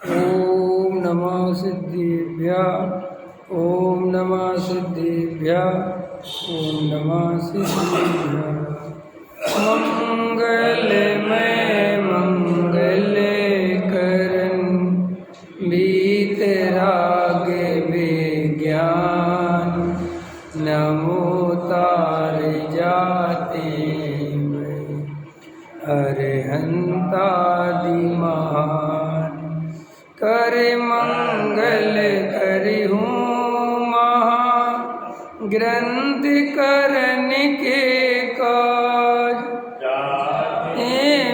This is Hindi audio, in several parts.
ओम नमः सिद्धिभ्यः। ओम नमः सिद्धिभ्यः। ओम नमः सिद्धिभ्यः। मंगलमय मंगल करन बीतराग विज्ञान नमो तार जाते अरहंतादि महान कर मंगल करिहूँ महा ग्रंथ करन के काज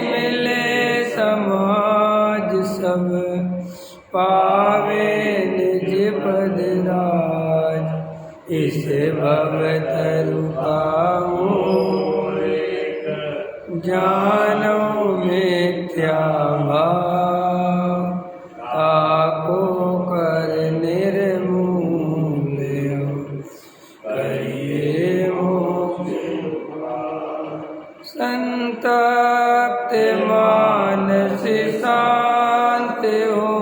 मिले समाज सब पावे निज पद राज इस भव तरु जानो मिथ्या भाव ताको कर निर्मूल करिए संतप्त मानस शांत हो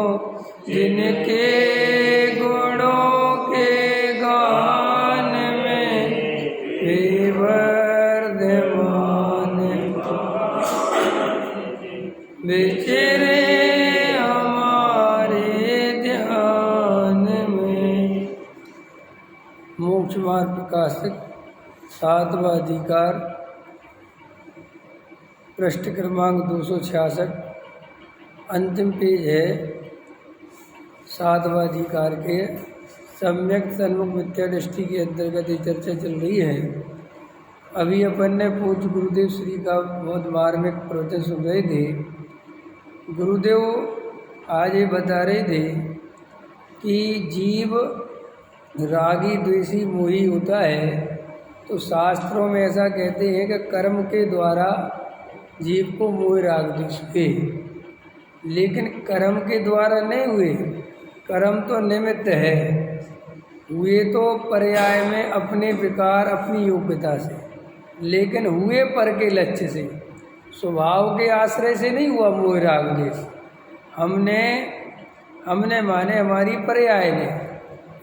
जिनके गुणों के गान में विवर्धमान विचरे हमारे ध्यान में। मोक्ष मार्ग प्रकाशक 7वां अधिकार पृष्ठ क्रमांक 266 अंतिम पेज है। 7वां अधिकार के सम्यक तन्मुख मिथ्या दृष्टि के अंतर्गत ये चर्चा चल रही है। अभी अपन ने पूज्य गुरुदेव श्री का बहुत मार्मिक प्रवचन सुन रहे थे। गुरुदेव आज ये बता रहे थे कि जीव रागी द्वेषी मोही होता है, तो शास्त्रों में ऐसा कहते हैं कि कर्म के द्वारा जीव को मोह राग द्वेष हुए, लेकिन कर्म के द्वारा नहीं हुए। कर्म तो निमित्त है, हुए तो पर्याय में अपने विकार अपनी योग्यता से, लेकिन हुए पर के लक्ष्य से, स्वभाव के आश्रय से नहीं हुआ मोह राग द्वेष। हमने माने हमारी पर्याय ने,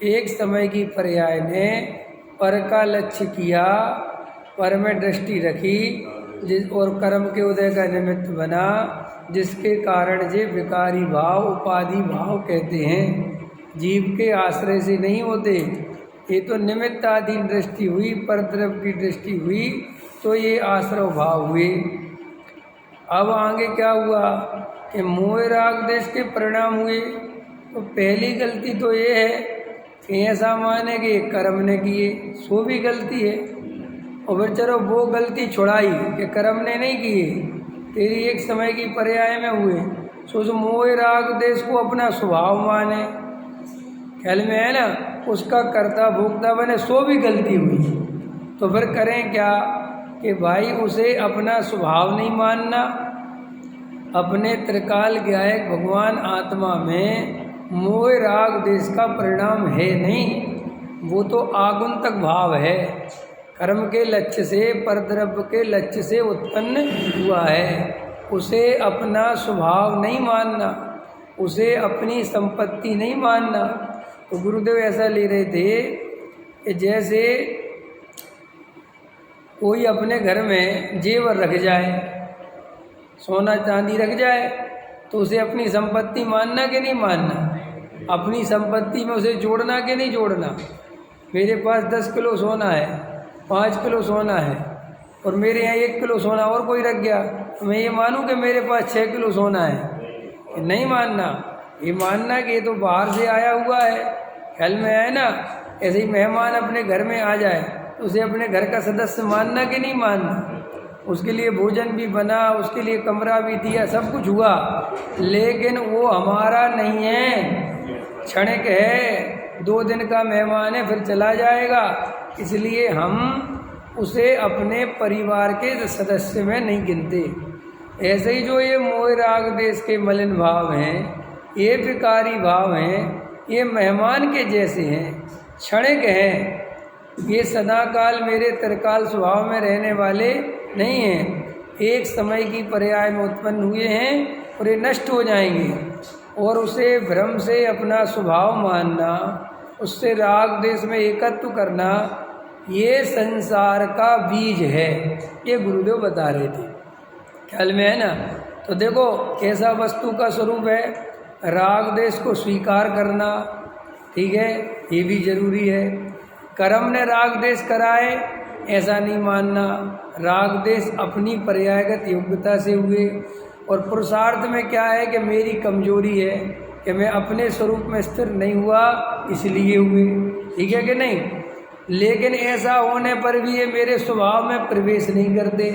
एक समय की पर्याय ने पर का लक्ष्य किया, पर में दृष्टि रखी, जिस और कर्म के उदय का निमित्त बना, जिसके कारण जे विकारी भाव उपाधि भाव कहते हैं, जीव के आश्रय से नहीं होते। ये तो निमित्ताधीन दृष्टि हुई, परद्रव्य की दृष्टि हुई, तो ये आश्रय भाव हुए। अब आगे क्या हुआ कि मोह राग द्वेष के परिणाम हुए। तो पहली गलती तो ये है कि ऐसा माने कि कर्म ने किए, सो भी गलती है। और फिर चलो वो गलती छुड़ाई कि कर्म ने नहीं किए, तेरी एक समय की पर्याय में हुए, सो मोह राग द्वेष को अपना स्वभाव माने, ख्याल में है ना, उसका कर्ता भोक्ता बने, सो भी गलती हुई। तो फिर करें क्या कि भाई उसे अपना स्वभाव नहीं मानना, अपने त्रिकाल गायक भगवान आत्मा में मोह राग द्वेष का परिणाम है नहीं, वो तो आगुंतक भाव है, कर्म के लक्ष्य से, परद्रव्य के लक्ष्य से उत्पन्न हुआ है। उसे अपना स्वभाव नहीं मानना, उसे अपनी संपत्ति नहीं मानना। तो गुरुदेव ऐसा ले रहे थे कि जैसे कोई अपने घर में जेवर रख जाए, सोना चांदी रख जाए, तो उसे अपनी संपत्ति मानना कि नहीं मानना, अपनी संपत्ति में उसे जोड़ना कि नहीं जोड़ना। मेरे पास 10 किलो सोना है, 5 किलो सोना है, और मेरे यहाँ 1 किलो सोना और कोई रख गया, तो मैं ये मानूं कि मेरे पास 6 किलो सोना है? नहीं मानना। ये मानना कि ये तो बाहर से आया हुआ है, ख्याल में है ना। ऐसे ही मेहमान अपने घर में आ जाए तो उसे अपने घर का सदस्य मानना कि नहीं मानना। उसके लिए भोजन भी बना, उसके लिए कमरा भी दिया, सब कुछ हुआ, लेकिन वो हमारा नहीं है, क्षणिक है, 2 दिन का मेहमान है, फिर चला जाएगा। इसलिए हम उसे अपने परिवार के सदस्य में नहीं गिनते। ऐसे ही जो ये मोह राग द्वेष के मलिन भाव हैं, ये विकारी भाव हैं, ये मेहमान के जैसे हैं, क्षणिक हैं, ये सदाकाल मेरे त्रिकाल स्वभाव में रहने वाले नहीं हैं, एक समय की पर्याय में उत्पन्न हुए हैं और ये नष्ट हो जाएंगे। और उसे भ्रम से अपना स्वभाव मानना, उससे राग देश में एकत्व करना, ये संसार का बीज है। ये गुरुदेव बता रहे थे, ख्याल में है ना। तो देखो कैसा वस्तु का स्वरूप है, राग देश को स्वीकार करना, ठीक है, ये भी जरूरी है। कर्म ने राग देश कराए ऐसा नहीं मानना, राग देश अपनी पर्यायगत योग्यता से हुए। और पुरुषार्थ में क्या है कि मेरी कमजोरी है कि मैं अपने स्वरूप में स्थिर नहीं हुआ इसलिए हुए, ठीक है कि नहीं। लेकिन ऐसा होने पर भी ये मेरे स्वभाव में प्रवेश नहीं करते।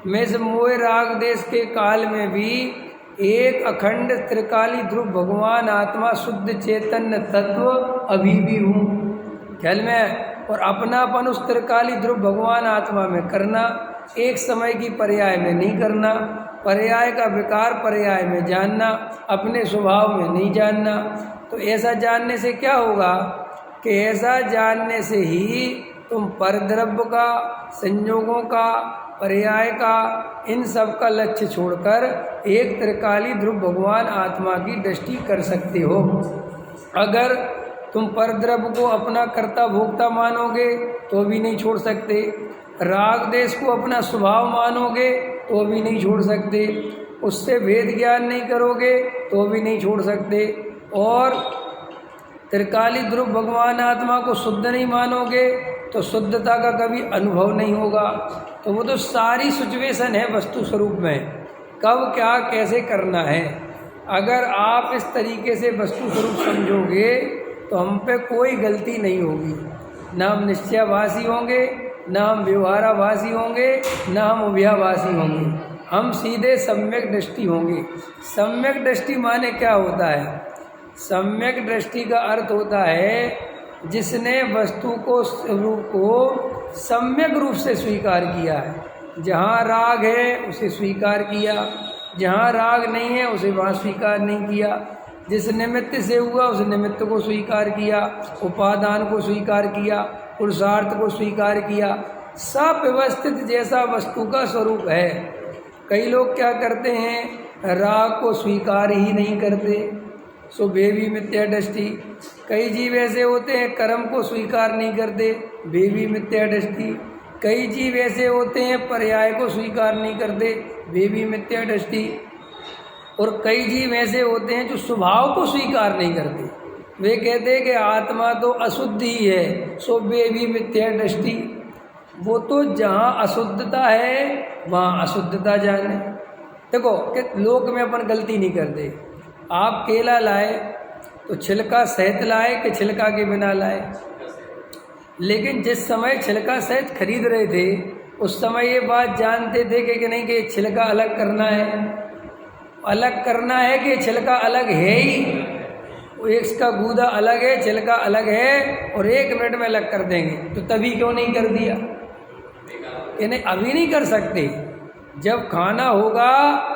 मैं इस मोह राग देश के काल में भी एक अखंड त्रिकाली ध्रुव भगवान आत्मा शुद्ध चैतन्य तत्व अभी भी हूँ, ख्याल में। और अपनापन उस त्रिकाली ध्रुव भगवान आत्मा में करना, एक समय की पर्याय में नहीं करना, पर्याय का विकार पर्याय में जानना, अपने स्वभाव में नहीं जानना। तो ऐसा जानने से क्या होगा कि ऐसा जानने से ही तुम परद्रव्य का, संयोगों का, पर्याय का, इन सब का लक्ष्य छोड़कर एक त्रिकाली ध्रुव भगवान आत्मा की दृष्टि कर सकते हो। अगर तुम परद्रव्य को अपना कर्ता भोक्ता मानोगे तो भी नहीं छोड़ सकते, राग देश को अपना स्वभाव मानोगे तो भी नहीं छोड़ सकते, उससे भेद ज्ञान नहीं करोगे तो भी नहीं छोड़ सकते, और त्रिकाली ध्रुव भगवान आत्मा को शुद्ध नहीं मानोगे तो शुद्धता का कभी अनुभव नहीं होगा। तो वो तो सारी सिचुएशन है वस्तु स्वरूप में, कब क्या कैसे करना है। अगर आप इस तरीके से वस्तु स्वरूप समझोगे तो हम पे कोई गलती नहीं होगी, ना हम निश्चयाभासी होंगे, ना हम व्यवहाराभासी होंगे, ना हम उभयाभासी होंगे, हम सीधे सम्यक दृष्टि होंगे। सम्यक दृष्टि माने क्या होता है? सम्यक दृष्टि का अर्थ होता है जिसने वस्तु को, स्वरूप को सम्यक रूप से स्वीकार किया है। जहाँ राग है उसे स्वीकार किया, जहाँ राग नहीं है उसे वहाँ स्वीकार नहीं किया। जिस निमित्त से हुआ उस निमित्त को स्वीकार किया, उपादान को स्वीकार किया, पुरुषार्थ को स्वीकार किया। सब व्यवस्थित जैसा वस्तु का स्वरूप है। कई लोग क्या करते हैं, राग को स्वीकार ही नहीं करते, सो बेबी मिथ्या दृष्टि। कई जीव ऐसे होते हैं कर्म को स्वीकार नहीं करते, बेबी मिथ्या दृष्टि। कई जीव ऐसे होते हैं पर्याय को स्वीकार नहीं करते, बेबी मिथ्या दृष्टि। और कई जीव ऐसे होते हैं जो स्वभाव को स्वीकार नहीं करते, वे कहते हैं कि आत्मा तो अशुद्ध ही है, सो बेबी मिथ्या दृष्टि। वो तो जहाँ अशुद्धता है वहाँ अशुद्धता जाने। देखो कि लोक में अपन गलती नहीं करते। आप केला लाए तो छिलका सहित लाए कि छिलका के बिना लाए? लेकिन जिस समय छिलका सहित खरीद रहे थे उस समय ये बात जानते थे कि नहीं कि छिलका अलग करना है, अलग करना है कि छिलका अलग है ही, एक का गूदा अलग है, छिलका अलग है, और 1 मिनट में अलग कर देंगे। तो तभी क्यों नहीं कर दिया? कि नहीं, अभी नहीं कर सकते, जब खाना होगा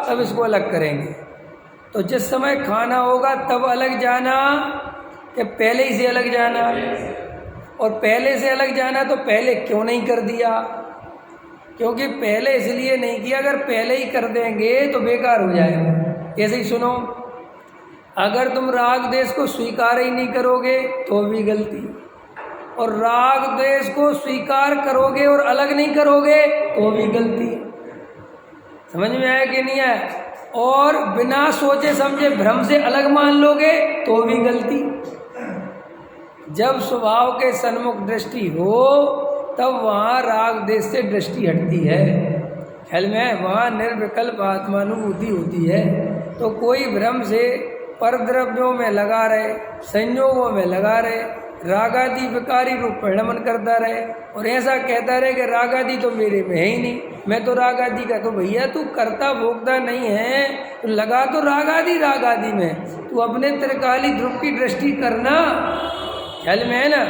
तब इसको अलग करेंगे। तो जिस समय खाना होगा तब अलग जाना कि पहले ही से अलग जाना? और पहले से अलग जाना तो पहले क्यों नहीं कर दिया? क्योंकि पहले इसलिए नहीं किया, अगर पहले ही कर देंगे तो बेकार हो जाएगा। ऐसे ही सुनो, अगर तुम राग देश को स्वीकार ही नहीं करोगे तो भी गलती, और राग देश को स्वीकार करोगे और अलग नहीं करोगे तो भी गलती। समझ में आया कि नहीं आया? और बिना सोचे समझे भ्रम से अलग मान लोगे तो भी गलती। जब स्वभाव के सन्मुख दृष्टि हो तब वहाँ राग देश से दृष्टि हटती है, ख्याल में, वहाँ निर्विकल्प आत्मानुभूति होती है। तो कोई भ्रम से परद्रव्यों में लगा रहे, संयोगों में लगा रहे, रागादि विकारी रूप परिणमन करता रहे और ऐसा कहता रहे कि रागादि तो मेरे में है ही नहीं, मैं तो रागादि का। तो भैया तू कर्ता भोक्ता नहीं है, तो लगा तो रागादि में, तू अपने त्रिकाली ध्रुव की दृष्टि करना, ख्याल में है ना।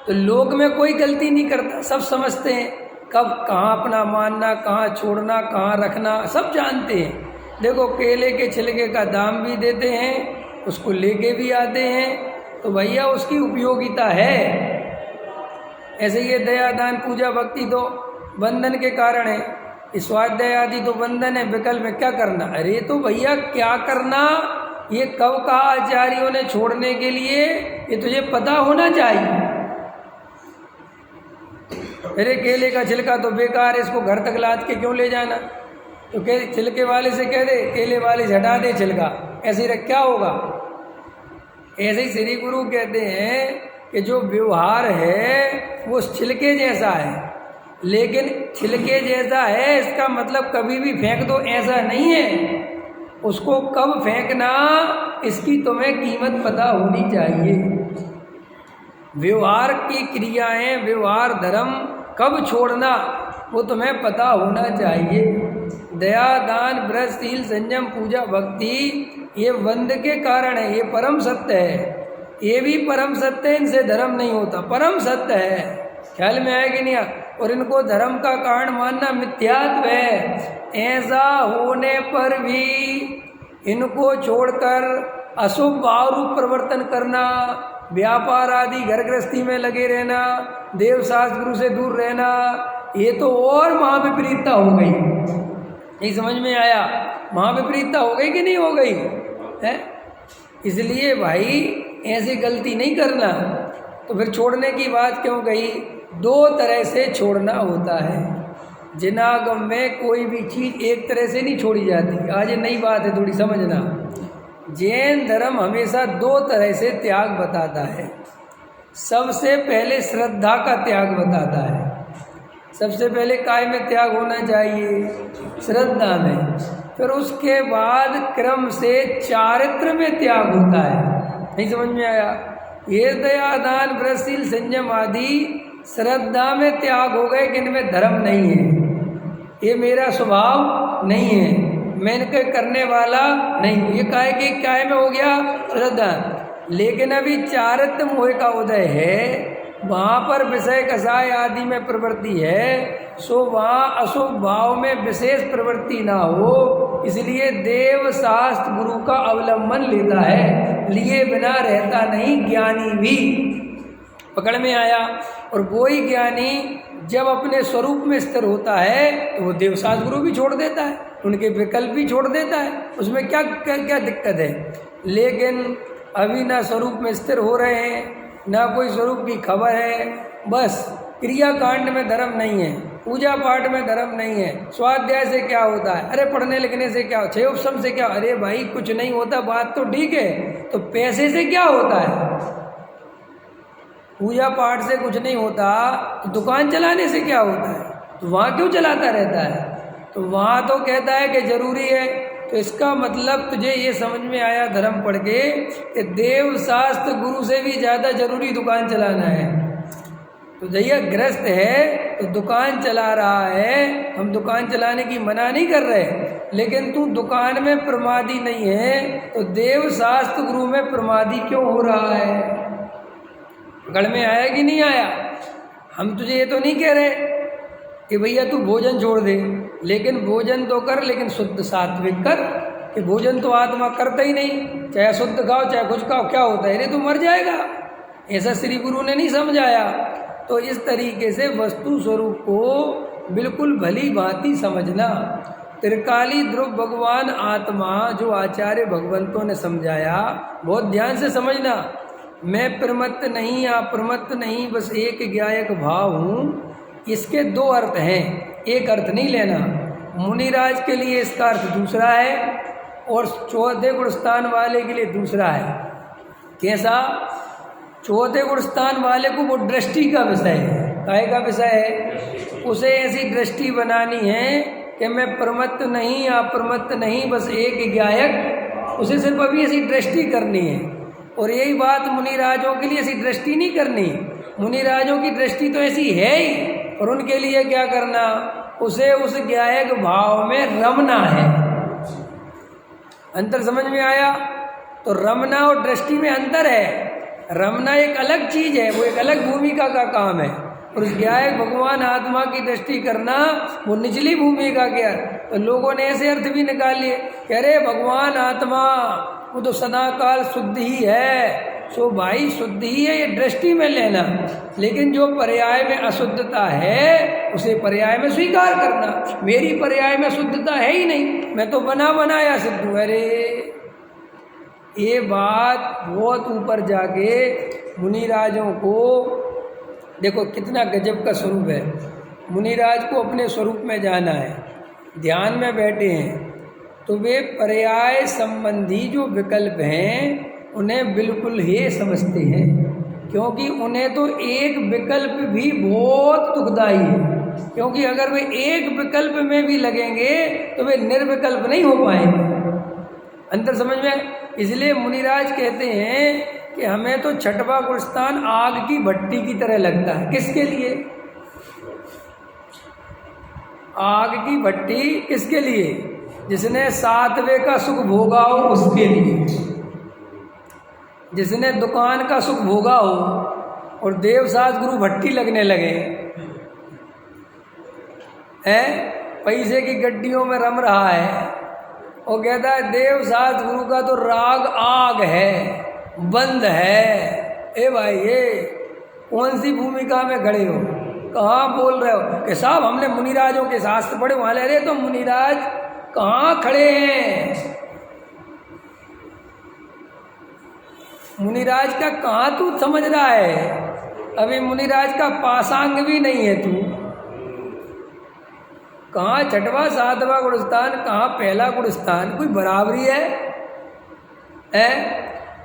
तो लोक में कोई गलती नहीं करता, सब समझते हैं कब कहाँ अपना मानना, कहाँ छोड़ना, कहाँ रखना, सब जानते हैं। देखो केले के छिलके का दाम भी देते हैं, उसको लेके भी आते हैं, तो भैया उसकी उपयोगिता है। ऐसे ये दया दान पूजा भक्ति तो बंधन के कारण है, स्वाध्याय आदि तो बंधन है, विकल्प में क्या करना? अरे तो भैया क्या करना, ये कब कहा आचार्यों ने छोड़ने के लिए? ये तुझे पता होना चाहिए। अरे केले का छिलका तो बेकार है, इसको घर तक लाद के क्यों ले जाना? तो छिलके वाले से कह दे, केले वाले से हटा दे छिलका, ऐसे रख क्या होगा? ऐसे ही श्री गुरु कहते हैं कि जो व्यवहार है वो छिलके जैसा है, लेकिन छिलके जैसा है इसका मतलब कभी भी फेंक दो ऐसा नहीं है। उसको कब फेंकना इसकी तुम्हें कीमत पता होनी चाहिए। व्यवहार की क्रियाएं, व्यवहार धर्म कब छोड़ना वो तुम्हें पता होना चाहिए। दया, दान, व्रत, शील, संयम, पूजा, भक्ति ये वंद के कारण है, ये परम सत्य है। ये भी परम सत्य है, इनसे धर्म नहीं होता, परम सत्य है। ख्याल में आएगी नहीं? और इनको धर्म का कारण मानना मिथ्यात्व है। ऐसा होने पर भी इनको छोड़कर अशुभ भाव रूप परिवर्तन करना, व्यापार आदि घर गृहस्थी में लगे रहना, देव शास्त्र गुरु से दूर रहना, ये तो और महाविपरीतता हो गई। नहीं समझ में आया? महाविपरीतता हो गई कि नहीं हो गई है? इसलिए भाई ऐसी गलती नहीं करना। तो फिर छोड़ने की बात क्यों कही? दो तरह से छोड़ना होता है। जिनागम में कोई भी चीज़ एक तरह से नहीं छोड़ी जाती। आज ये नई बात है, थोड़ी समझना। जैन धर्म हमेशा दो तरह से त्याग बताता है। सबसे पहले श्रद्धा का त्याग बताता है। सबसे पहले काय में त्याग होना चाहिए? श्रद्धा में। फिर उसके बाद क्रम से चारित्र में त्याग होता है। नहीं समझ में आया? ये दया, दान, व्रत, शील, संयम आदि श्रद्धा में त्याग हो गए कि इनमें धर्म नहीं है, ये मेरा स्वभाव नहीं है, मैं इनके करने वाला नहीं हूँ। ये काय के काय में हो गया? श्रद्धा। लेकिन अभी चारित्र मोह का उदय है, वहाँ पर विषय कषाय आदि में प्रवृत्ति है, सो वहाँ अशुभ भाव में विशेष प्रवृत्ति ना हो, इसलिए देव शास्त्र गुरु का अवलंबन लेता है। लिए बिना रहता नहीं ज्ञानी भी। पकड़ में आया? और वही ज्ञानी जब अपने स्वरूप में स्थिर होता है तो वो देव शास्त्र गुरु भी छोड़ देता है, उनके विकल्प भी छोड़ देता है। उसमें क्या क्या, क्या दिक्कत है? लेकिन अभी ना स्वरूप में स्थिर हो रहे हैं, ना कोई स्वरूप की खबर है। बस क्रिया कांड में धर्म नहीं है, पूजा पाठ में धर्म नहीं है, स्वाध्याय से क्या होता है? अरे पढ़ने लिखने से क्या, छह उपशम से क्या? अरे भाई कुछ नहीं होता, बात तो ठीक है। तो पैसे से क्या होता है? पूजा पाठ से कुछ नहीं होता, तो दुकान चलाने से क्या होता है? तो वहाँ क्यों चलाता रहता है? तो वहाँ तो कहता है कि जरूरी है। तो इसका मतलब तुझे ये समझ में आया धर्म पढ़ के कि देव शास्त्र गुरु से भी ज़्यादा जरूरी दुकान चलाना है। तो जैया गृहस्थ है तो दुकान चला रहा है, हम दुकान चलाने की मना नहीं कर रहे, लेकिन तू दुकान में प्रमादी नहीं है तो देव शास्त्र गुरु में प्रमादी क्यों हो रहा है? गढ़ में आया कि नहीं आया? हम तुझे ये तो नहीं कह रहे कि भैया तू भोजन छोड़ दे, लेकिन भोजन तो कर, लेकिन शुद्ध सात्विक कर। कि भोजन तो आत्मा करता ही नहीं, चाहे शुद्ध खाओ चाहे कुछ खाओ, क्या होता है? अरे तू मर जाएगा। ऐसा श्री गुरु ने नहीं समझाया। तो इस तरीके से वस्तु स्वरूप को बिल्कुल भली भांति समझना। त्रिकाली ध्रुव भगवान आत्मा जो आचार्य भगवंतों ने समझाया, बहुत ध्यान से समझना। मैं प्रमत्त नहीं, अप्रमत्त नहीं, बस एक ज्ञायक भाव हूँ। इसके दो अर्थ हैं, एक अर्थ नहीं लेना। मुनिराज के लिए इसका अर्थ दूसरा है और चौथे गुण स्थान वाले के लिए दूसरा है। कैसा? चौथे गुण स्थान वाले को वो दृष्टि का विषय है। काय का विषय है? उसे ऐसी दृष्टि बनानी है कि मैं प्रमत्त नहीं, अप्रमत्त नहीं, बस एक ज्ञायक। उसे सिर्फ अभी ऐसी दृष्टि करनी है। और यही बात मुनिराजों के लिए ऐसी दृष्टि नहीं करनी। मुनिराजों की दृष्टि तो ऐसी है ही, और उनके लिए क्या करना? उसे उस ज्ञायक भाव में रमना है। अंतर समझ में आया? तो रमना और दृष्टि में अंतर है। रमना एक अलग चीज है, वो एक अलग भूमिका का काम है, और उस ज्ञायक भगवान आत्मा की दृष्टि करना वो निचली भूमिका के। तो लोगों ने ऐसे अर्थ भी निकाल लिए कि अरे भगवान आत्मा वो तो सदाकाल शुद्ध ही है। सो भाई शुद्ध ही है, ये दृष्टि में लेना, लेकिन जो पर्याय में अशुद्धता है उसे पर्याय में स्वीकार करना। मेरी पर्याय में शुद्धता है ही नहीं, मैं तो बना बनाया सिद्ध हूँ। अरे ये बात बहुत ऊपर जाके मुनिराजों को, देखो कितना गजब का स्वरूप है। मुनिराज को अपने स्वरूप में जाना है, ध्यान में बैठे हैं, तो वे पर्याय संबंधी जो विकल्प हैं उन्हें बिल्कुल ही समझते हैं, क्योंकि उन्हें तो एक विकल्प भी बहुत दुखदाई है। क्योंकि अगर वे एक विकल्प में भी लगेंगे तो वे निर्विकल्प नहीं हो पाएंगे। अंतर समझ में? इसलिए मुनिराज कहते हैं कि हमें तो छठवां गुणस्थान आग की भट्टी की तरह लगता है। किसके लिए? आग की भट्टी किसके लिए? जिसने सातवें का सुख भोगा हो उसके लिए, जिसने दुकान का सुख भोगा हो और देवसास गुरु भट्टी लगने लगे है, पैसे की गड्डियों में रम रहा है और कहता है देवसास गुरु का तो राग आग है, बंद है। ए भाई, ये कौन सी भूमिका में खड़े हो? कहाँ बोल रहे हो कि साहब हमने मुनिराजों के शास्त्र पढ़े वाले? अरे तो मुनिराज कहाँ खड़े हैं? मुनिराज का कहाँ तू समझ रहा है? अभी मुनिराज का पासांग भी नहीं है तू। कहाँ छठवां सातवां गुणस्थान, कहाँ पहला गुणस्थान? कोई बराबरी है?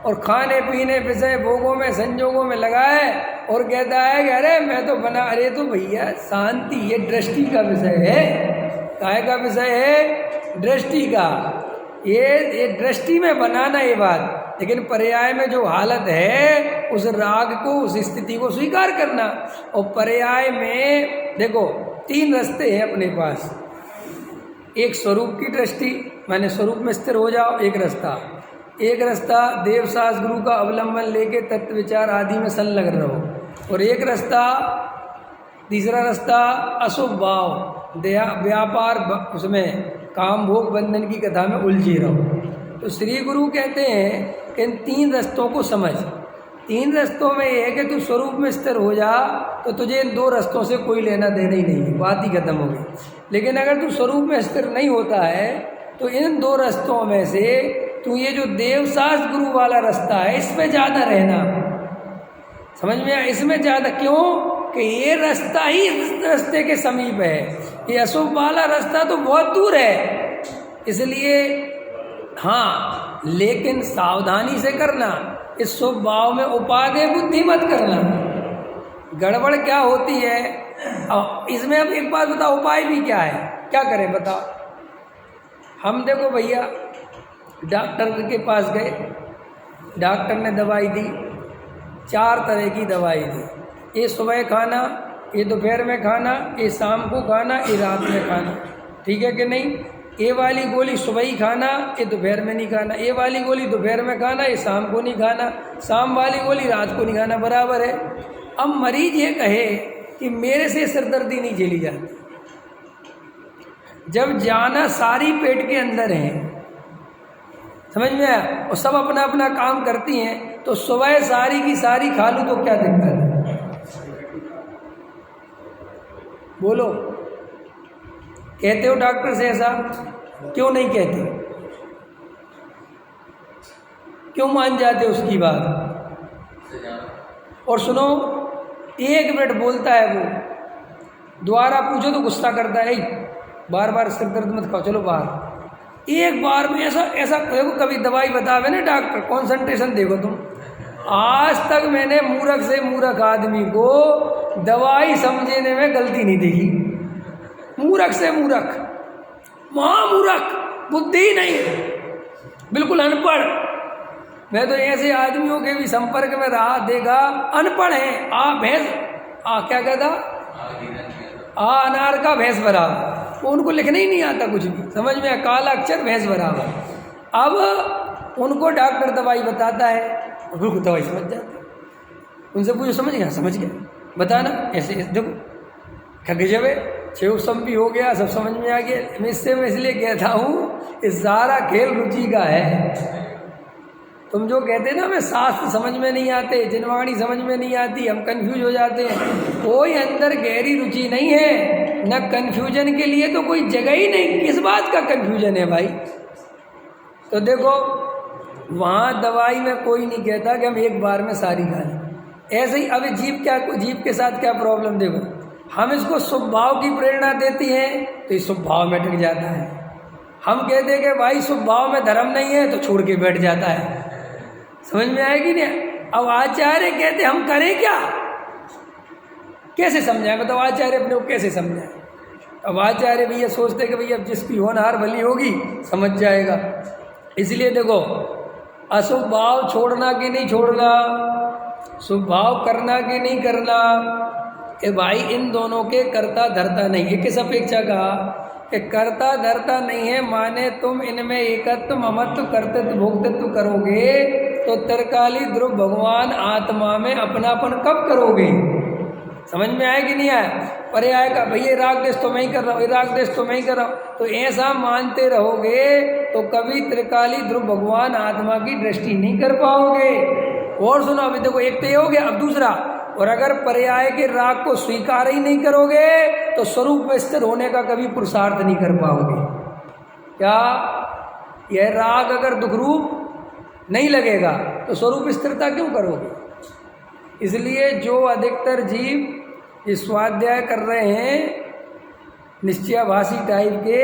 और खाने पीने विषय भोगों में संजोगों में लगा है और कहता है कि अरे मैं तो बना। अरे तो भैया शांति, ये दृष्टि का विषय है। काय का विषय है? दृष्टि का। ये दृष्टि में बनाना ये बात, लेकिन पर्याय में जो हालत है उस राग को, उस स्थिति को स्वीकार करना। और पर्याय में देखो तीन रास्ते हैं अपने पास। एक स्वरूप की दृष्टि, माने स्वरूप में स्थिर हो जाओ, एक रास्ता। एक रास्ता देवसास गुरु का अवलंबन लेके तत्व विचार आदि में संलग्न रहो। और एक रास्ता, तीसरा रास्ता अशुभ भाव, व्यापार, उसमें काम भोग बंधन की कथा में उलझे रहो। तो श्री गुरु कहते हैं कि इन तीन रास्तों को समझ। तीन रास्तों में ये है कि तू स्वरूप में स्थिर हो जा तो तुझे इन दो रास्तों से कोई लेना देना ही नहीं है, बात ही खत्म हो गई। लेकिन अगर तू स्वरूप में स्थिर नहीं होता है तो इन दो रास्तों में से तू ये जो देवसास गुरु वाला रास्ता है इसमें ज़्यादा रहना। समझ में आया? इसमें ज़्यादा क्यों कि ये रास्ता ही इस रास्ते के समीप है, ये अशुभ वाला रास्ता तो बहुत दूर है। इसलिए हाँ, लेकिन सावधानी से करना, इस शुभ भाव में उपादेय बुद्धि मत करना। गड़बड़ क्या होती है इसमें? अब एक बात बताओ, उपाय भी क्या है? क्या करें बताओ? हम देखो भैया डॉक्टर के पास गए, डॉक्टर ने दवाई दी, 4 तरह की दवाई दी। ये सुबह खाना, ये दोपहर में खाना, ये शाम को खाना, ये रात में खाना। ठीक है कि नहीं? ये वाली गोली सुबह ही खाना, ये दोपहर में नहीं खाना। ये वाली गोली दोपहर में खाना, ये शाम को नहीं खाना। शाम वाली गोली रात को नहीं खाना, बराबर है। अब मरीज ये कहे कि मेरे से सिरदर्दी नहीं झेली जाती, जब जाना सारी पेट के अंदर है, समझ में आया? और सब अपना अपना काम करती हैं, तो सुबह सारी की सारी खा लूँ तो क्या दिक्कत है? बोलो, कहते हो डॉक्टर से ऐसा? क्यों नहीं कहते? क्यों मान जाते उसकी बात? और सुनो, 1 मिनट बोलता है वो, दोबारा पूछो तो गुस्सा करता है, बार बार सिर दर्द मत खाओ, चलो बाहर। एक बार में ऐसा देखो, कभी दवाई बतावे ना डॉक्टर, कंसंट्रेशन देखो तुम। आज तक मैंने मूर्ख से मूर्ख आदमी को दवाई समझने में गलती नहीं देखी। मूर्ख से मूर्ख, महामूर्ख, बुद्धि नहीं, बिल्कुल अनपढ़। मैं तो ऐसे आदमियों के भी संपर्क में रहा, देखा, अनपढ़ है। भैंस, क्या कहता, अनार का भैंस बराबर। तो उनको लिखना ही नहीं आता कुछ भी, समझ में? काला अक्षर भैंस बराबर। अब उनको डॉक्टर दवाई बताता है, बिल्कुल दवाई समझ जाते। उनसे पूछो, समझ गया? समझ गया, बताना ऐसे देखो, क्या गजब है, छेव भी हो गया, सब समझ में आ गया। मैं इसलिए कहता हूँ ये सारा खेल रुचि का है। तुम जो कहते हैं ना हमें शास्त्र समझ में नहीं आते, जिनवाणी समझ में नहीं आती, हम कंफ्यूज हो जाते हैं, कोई अंदर गहरी रुचि नहीं है, न कंफ्यूजन के लिए तो कोई जगह ही नहीं। किस बात का कंफ्यूजन है भाई? तो देखो वहाँ दवाई में कोई नहीं कहता कि हम एक बार में सारी खा लें। ऐसे ही अभी जीव के साथ क्या प्रॉब्लम, देखो हम इसको स्वभाव की प्रेरणा देती हैं तो ये स्वभाव में अटक जाता है। हम कहते हैं कि भाई स्वभाव में धर्म नहीं है तो छोड़ के बैठ जाता है। समझ में आएगी नहीं? अब आचार्य कहते हम करें क्या, कैसे समझाएं? मतलब आचार्य अपने को कैसे समझाएं? अब आचार्य भैया सोचते कि भैया जिसकी होनहार भली होगी समझ जाएगा। इसलिए देखो, अशुभ भाव छोड़ना कि नहीं छोड़ना, शुभ भाव करना कि नहीं करना, कि भाई इन दोनों के कर्ता धर्ता नहीं है। किस अपेक्षा कहा कि कर्ता धर्ता नहीं है, माने तुम इनमें एकत्व ममत्व कर्तृत्व भोक्तृत्व करोगे तो त्रिकाली ध्रुव भगवान आत्मा में अपनापन कब करोगे? समझ में आए कि नहीं आए? पर्याय का भैया राग देश तो मैं ही कर रहा हूँ, राग देश तो मैं ही कर रहा हूँ, तो ऐसा मानते रहोगे तो कभी त्रिकाली ध्रुव भगवान आत्मा की दृष्टि नहीं कर पाओगे। और सुनो, अभी देखो एक तो ये हो गया, अब दूसरा, और अगर पर्याय के राग को स्वीकार ही नहीं करोगे तो स्वरूप में स्थिर होने का कभी पुरुषार्थ नहीं कर पाओगे। क्या यह राग अगर दुख रूप नहीं लगेगा तो स्वरूप स्थिरता क्यों करोगे? इसलिए जो अधिकतर जीव इस स्वाध्याय कर रहे हैं निश्चयाभासी टाइप के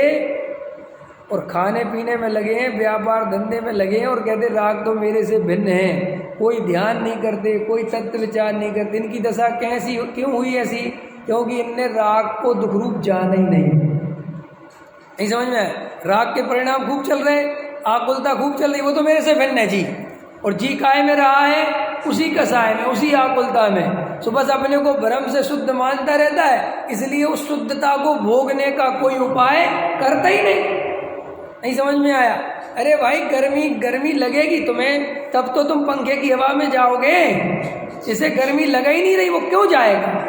और खाने पीने में लगे हैं, व्यापार धंधे में लगे हैं और कहते राग तो मेरे से भिन्न है, कोई ध्यान नहीं करते, कोई तत्व विचार नहीं करते, इनकी दशा कैसी क्यों हुई ऐसी? क्योंकि इनने राग को दुख रूप जाना ही नहीं समझ में आया? राग के परिणाम खूब चल रहे, आकुलता खूब चल रही, वो तो मेरे से भिन्न है जी, और जी काय में रहा है उसी कसाय में, उसी आकुलता में, तो बस अपने को भ्रम से शुद्ध मानता रहता है, इसलिए उस शुद्धता को भोगने का कोई उपाय करता ही नहीं समझ में आया? अरे भाई गर्मी लगेगी तुम्हें तब तो तुम पंखे की हवा में जाओगे, जिसे गर्मी लगा ही नहीं रही वो क्यों जाएगा?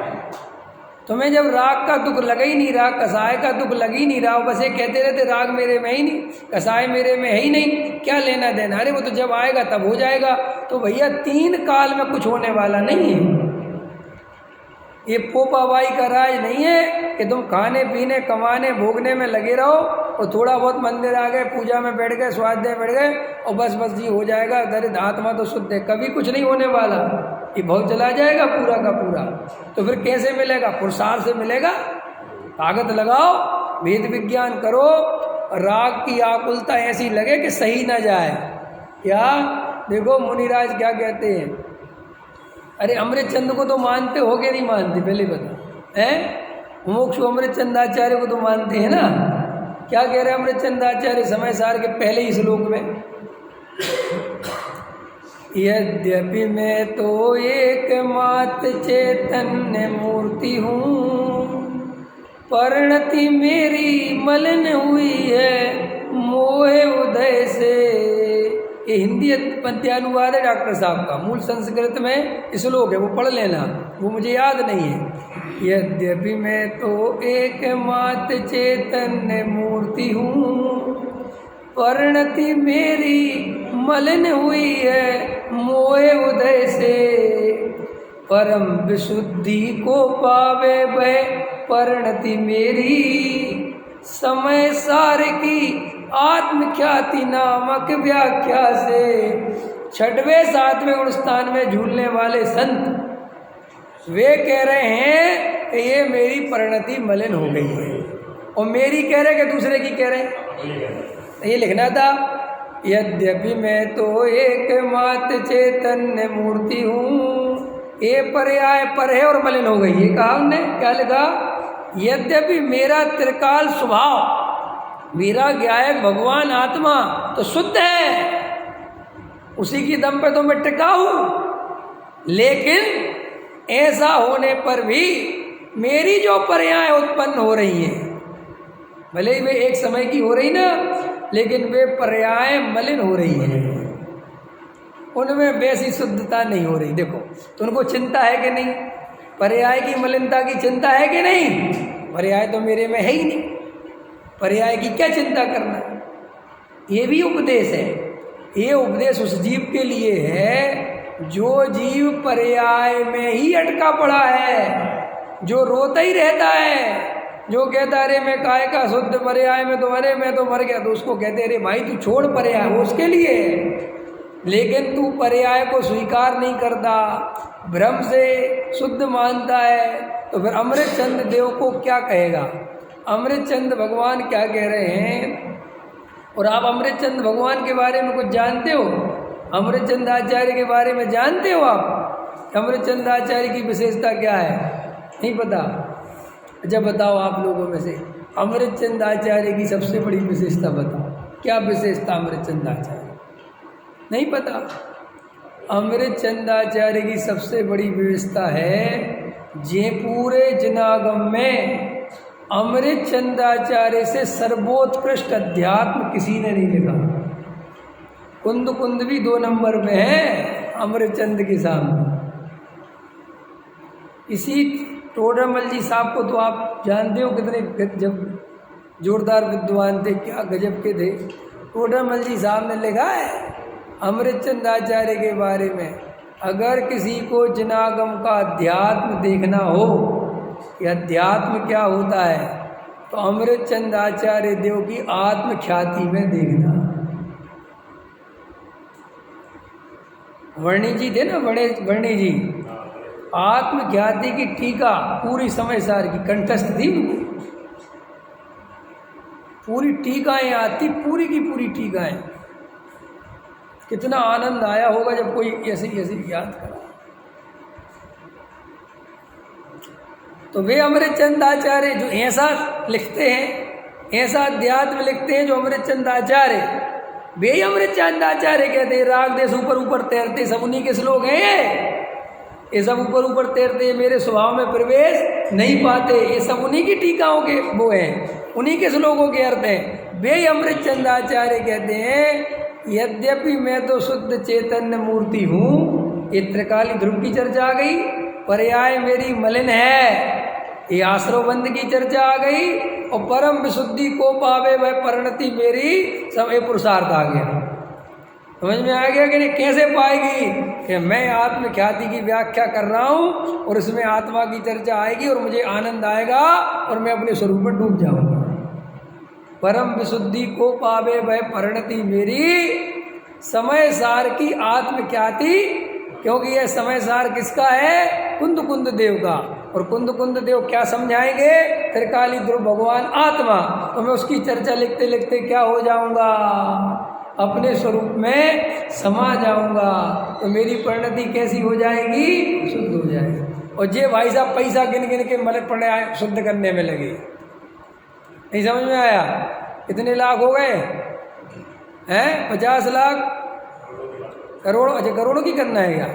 तुम्हें जब राग का दुख लगा ही नहीं रहा, कसाय का दुख लग ही नहीं रहा, बस ये कहते रहते राग मेरे में ही नहीं, कसाय मेरे में है ही नहीं, क्या लेना देना? अरे वो तो जब आएगा तब हो जाएगा। तो भैया 3 काल में कुछ होने वाला नहीं है। ये पोपाबाई का राज नहीं है कि तुम खाने पीने कमाने भोगने में लगे रहो और थोड़ा बहुत मंदिर आ गए, पूजा में बैठ गए, स्वाध्याय बैठ गए और बस जी हो जाएगा, दरिद्र आत्मा तो शुद्ध है। कभी कुछ नहीं होने वाला, ये बहुत चला जाएगा पूरा का पूरा। तो फिर कैसे मिलेगा? पुरुषार्थ से मिलेगा। ताकत लगाओ, वेद विज्ञान करो, राग की आकुलता ऐसी लगे कि सही ना जाए। क्या देखो मुनिराज क्या कहते हैं, अरे अमृतचंद को तो मानते हो कि नहीं मानते? पहले बता हैं, मोक्षु अमृतचंदाचार्य को तो मानते हैं ना? क्या कह रहे हैं अमृतचंदाचार्य समय सार के पहले ही श्लोक में? यद्यपि मैं तो एकमात्र चैतन्य मूर्ति हूँ, परिणति मेरी मलिन हुई है मोह उदय से। ये हिंदी पद्यानुवाद है डॉक्टर साहब का, मूल संस्कृत में श्लोक है, वो पढ़ लेना, वो मुझे याद नहीं है। यद्यपि मैं तो एकमात्र चैतन्य मूर्ति हूँ, परिणति मेरी मलिन हुई है मोह उदय से। परम विशुद्धि को पावे वह परिणति मेरी, समय सार की आत्मख्याति नामक व्याख्या से। 6वें 7वें गुण स्थान में झूलने वाले संत वे कह रहे हैं कि ये मेरी परिणति मलिन हो गई है, और मेरी कह रहे कि दूसरे की कह रहे हैं। ये लिखना था, यद्यपि मैं तो एकमात्र चैतन्य मूर्ति हूँ, ये पर्याय पर है और मलिन हो गई। ये कहा हमने, क्या लिखा? यद्यपि मेरा त्रिकाल स्वभाव, मेरा ज्ञायक भगवान आत्मा तो शुद्ध है, उसी की दम पे तो मैं टिका हूँ, लेकिन ऐसा होने पर भी मेरी जो पर्याय उत्पन्न हो रही हैं, भले ही वे एक समय की हो रही ना, लेकिन वे पर्याय मलिन हो रही हैं, उनमें वैसी शुद्धता नहीं हो रही। देखो, तो उनको चिंता है कि नहीं? पर्याय की मलिनता की चिंता है कि नहीं? पर्याय तो मेरे में है ही नहीं, पर्याय की क्या चिंता करना? ये भी उपदेश है। ये उपदेश उस जीव के लिए है जो जीव पर्याय में ही अटका पड़ा है, जो रोता ही रहता है, जो कहता है अरे मैं काय का शुद्ध पर्याय में तो, अरे मैं तो मर गया, तो उसको कहते अरे भाई तू छोड़ पर्याय, वो उसके लिए है। लेकिन तू पर्याय को स्वीकार नहीं करता, भ्रम से शुद्ध मानता है, तो फिर अमृतचंद देव को क्या कहेगा? अमृतचंद भगवान क्या कह रहे हैं? और आप अमृतचंद भगवान के बारे में कुछ जानते हो? अमृतचंद आचार्य के बारे में जानते हो आप? अमृतचंद आचार्य की विशेषता क्या है? नहीं पता? अच्छा बताओ, आप लोगों में से अमृतचंद आचार्य की सबसे बड़ी विशेषता बताओ। क्या विशेषता अमृतचंद आचार्य? नहीं पता? अमृतचंद आचार्य की सबसे बड़ी विशेषता है, जे पूरे जनागम में अमृतचंद आचार्य से सर्वोत्कृष्ट अध्यात्म किसी ने नहीं लिखा। कुंद कुंद भी 2 नंबर में है अमृतचंद के सामने। इसी टोडरमल जी साहब को तो आप जानते हो, कितने जब जोरदार विद्वान थे, क्या गजब के थे। टोडरमल जी साहब ने लिखा है अमृतचंद आचार्य के बारे में, अगर किसी को जनागम का अध्यात्म देखना हो कि अध्यात्म क्या होता है, तो अमृतचंद आचार्य देव की आत्म ख्याति में देखना। वर्णी जी थे ना, वर्णी जी, आत्म ख्याति की टीका पूरी समय सार की कंठस्थ थी उनको, पूरी टीकाएं आती, पूरी की पूरी टीकाएं। कितना आनंद आया होगा जब कोई ऐसे याद करा। तो वे अमृतचंद आचार्य जो ऐसा लिखते हैं, ऐसा अध्यात्म लिखते हैं, जो अमृतचंद आचार्य, वे अमृतचंद आचार्य कहते हैं राग देश ऊपर ऊपर तैरते, सब उन्हीं के श्लोक हैं ये सब ऊपर ऊपर तैरते, मेरे स्वभाव में प्रवेश नहीं पाते, ये सब उन्हीं की टीकाओं के वो हैं, उन्हीं के श्लोकों के अर्थ हैं। वे अमृतचंद आचार्य कहते हैं यद्यपि मैं तो शुद्ध चैतन्य मूर्ति हूँ, ये त्रिकाली ध्रुव की चर्चा आ गई, पर्याय मेरी मलिन है, ये आश्रवबंध की चर्चा आ गई, और परम विशुद्धि को पावे वह परिणति मेरी, सब ये पुरुषार्थ आ गया। समझ में आ गया कि नहीं? कैसे पाएगी कि मैं आत्म ख्याति की व्याख्या कर रहा हूँ और इसमें आत्मा की चर्चा आएगी और मुझे आनंद आएगा और मैं अपने स्वरूप में डूब जाऊंगा। परम विशुद्धि को पावे वह परिणति मेरी, समय सार की आत्म ख्याति, क्योंकि यह समय सार किसका है? कुंद कुंद देव का। और कुंद कुंद देव क्या समझाएंगे? त्रिकाली ध्रुव भगवान आत्मा। तो मैं उसकी चर्चा लिखते लिखते क्या हो जाऊंगा? अपने स्वरूप में समा जाऊंगा। तो मेरी परिणति कैसी हो जाएगी? शुद्ध हो जाएगी। और जे भाई साहब पैसा गिन गिन के मल पड़े आए शुद्ध करने में लगे, नहीं समझ में आया? कितने लाख हो गए हैं? 50 लाख, करोड़? अच्छा करोड़ों की करना है क्या?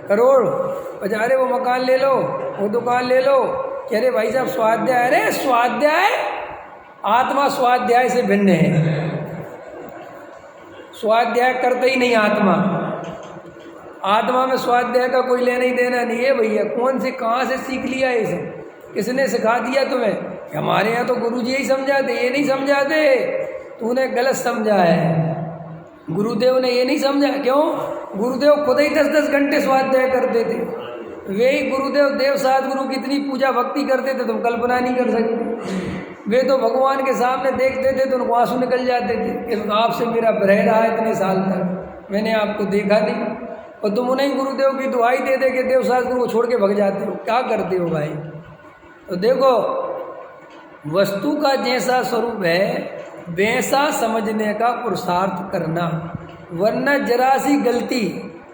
करोड़? अच्छा अरे वो मकान ले लो, वो दुकान ले लो, कि अरे भाई साहब स्वाध्याय, अरे स्वाध्याय, आत्मा स्वाध्याय से भिन्न है। स्वाध्याय करते ही नहीं आत्मा, आत्मा में स्वाध्याय का कोई लेना ही देना नहीं है भैया। कौन से कहाँ से सीख लिया ये सब? किसने सिखा दिया तुम्हें? हमारे यहाँ तो गुरुजी ही समझाते, ये नहीं समझाते, तूने गलत समझा है। गुरुदेव ने ये नहीं समझा। क्यों? गुरुदेव खुद ही 10-10 घंटे स्वाध्याय करते थे। वे ही गुरुदेव देव साध गुरु की इतनी पूजा भक्ति करते थे, तुम कल्पना नहीं कर सकते। वे तो भगवान के सामने देखते थे तो उनको आंसू निकल जाते थे कि आपसे मेरा प्रेम रहा इतने साल तक, मैंने आपको देखा नहीं, और तुम उन्हें गुरुदेव की दुआई दे दे के देव साध गुरु को छोड़ के भग जाते हो। क्या करते हो भाई? तो देखो, वस्तु का जैसा स्वरूप है वैसा समझने का पुरुषार्थ करना, वरना जरा सी गलती,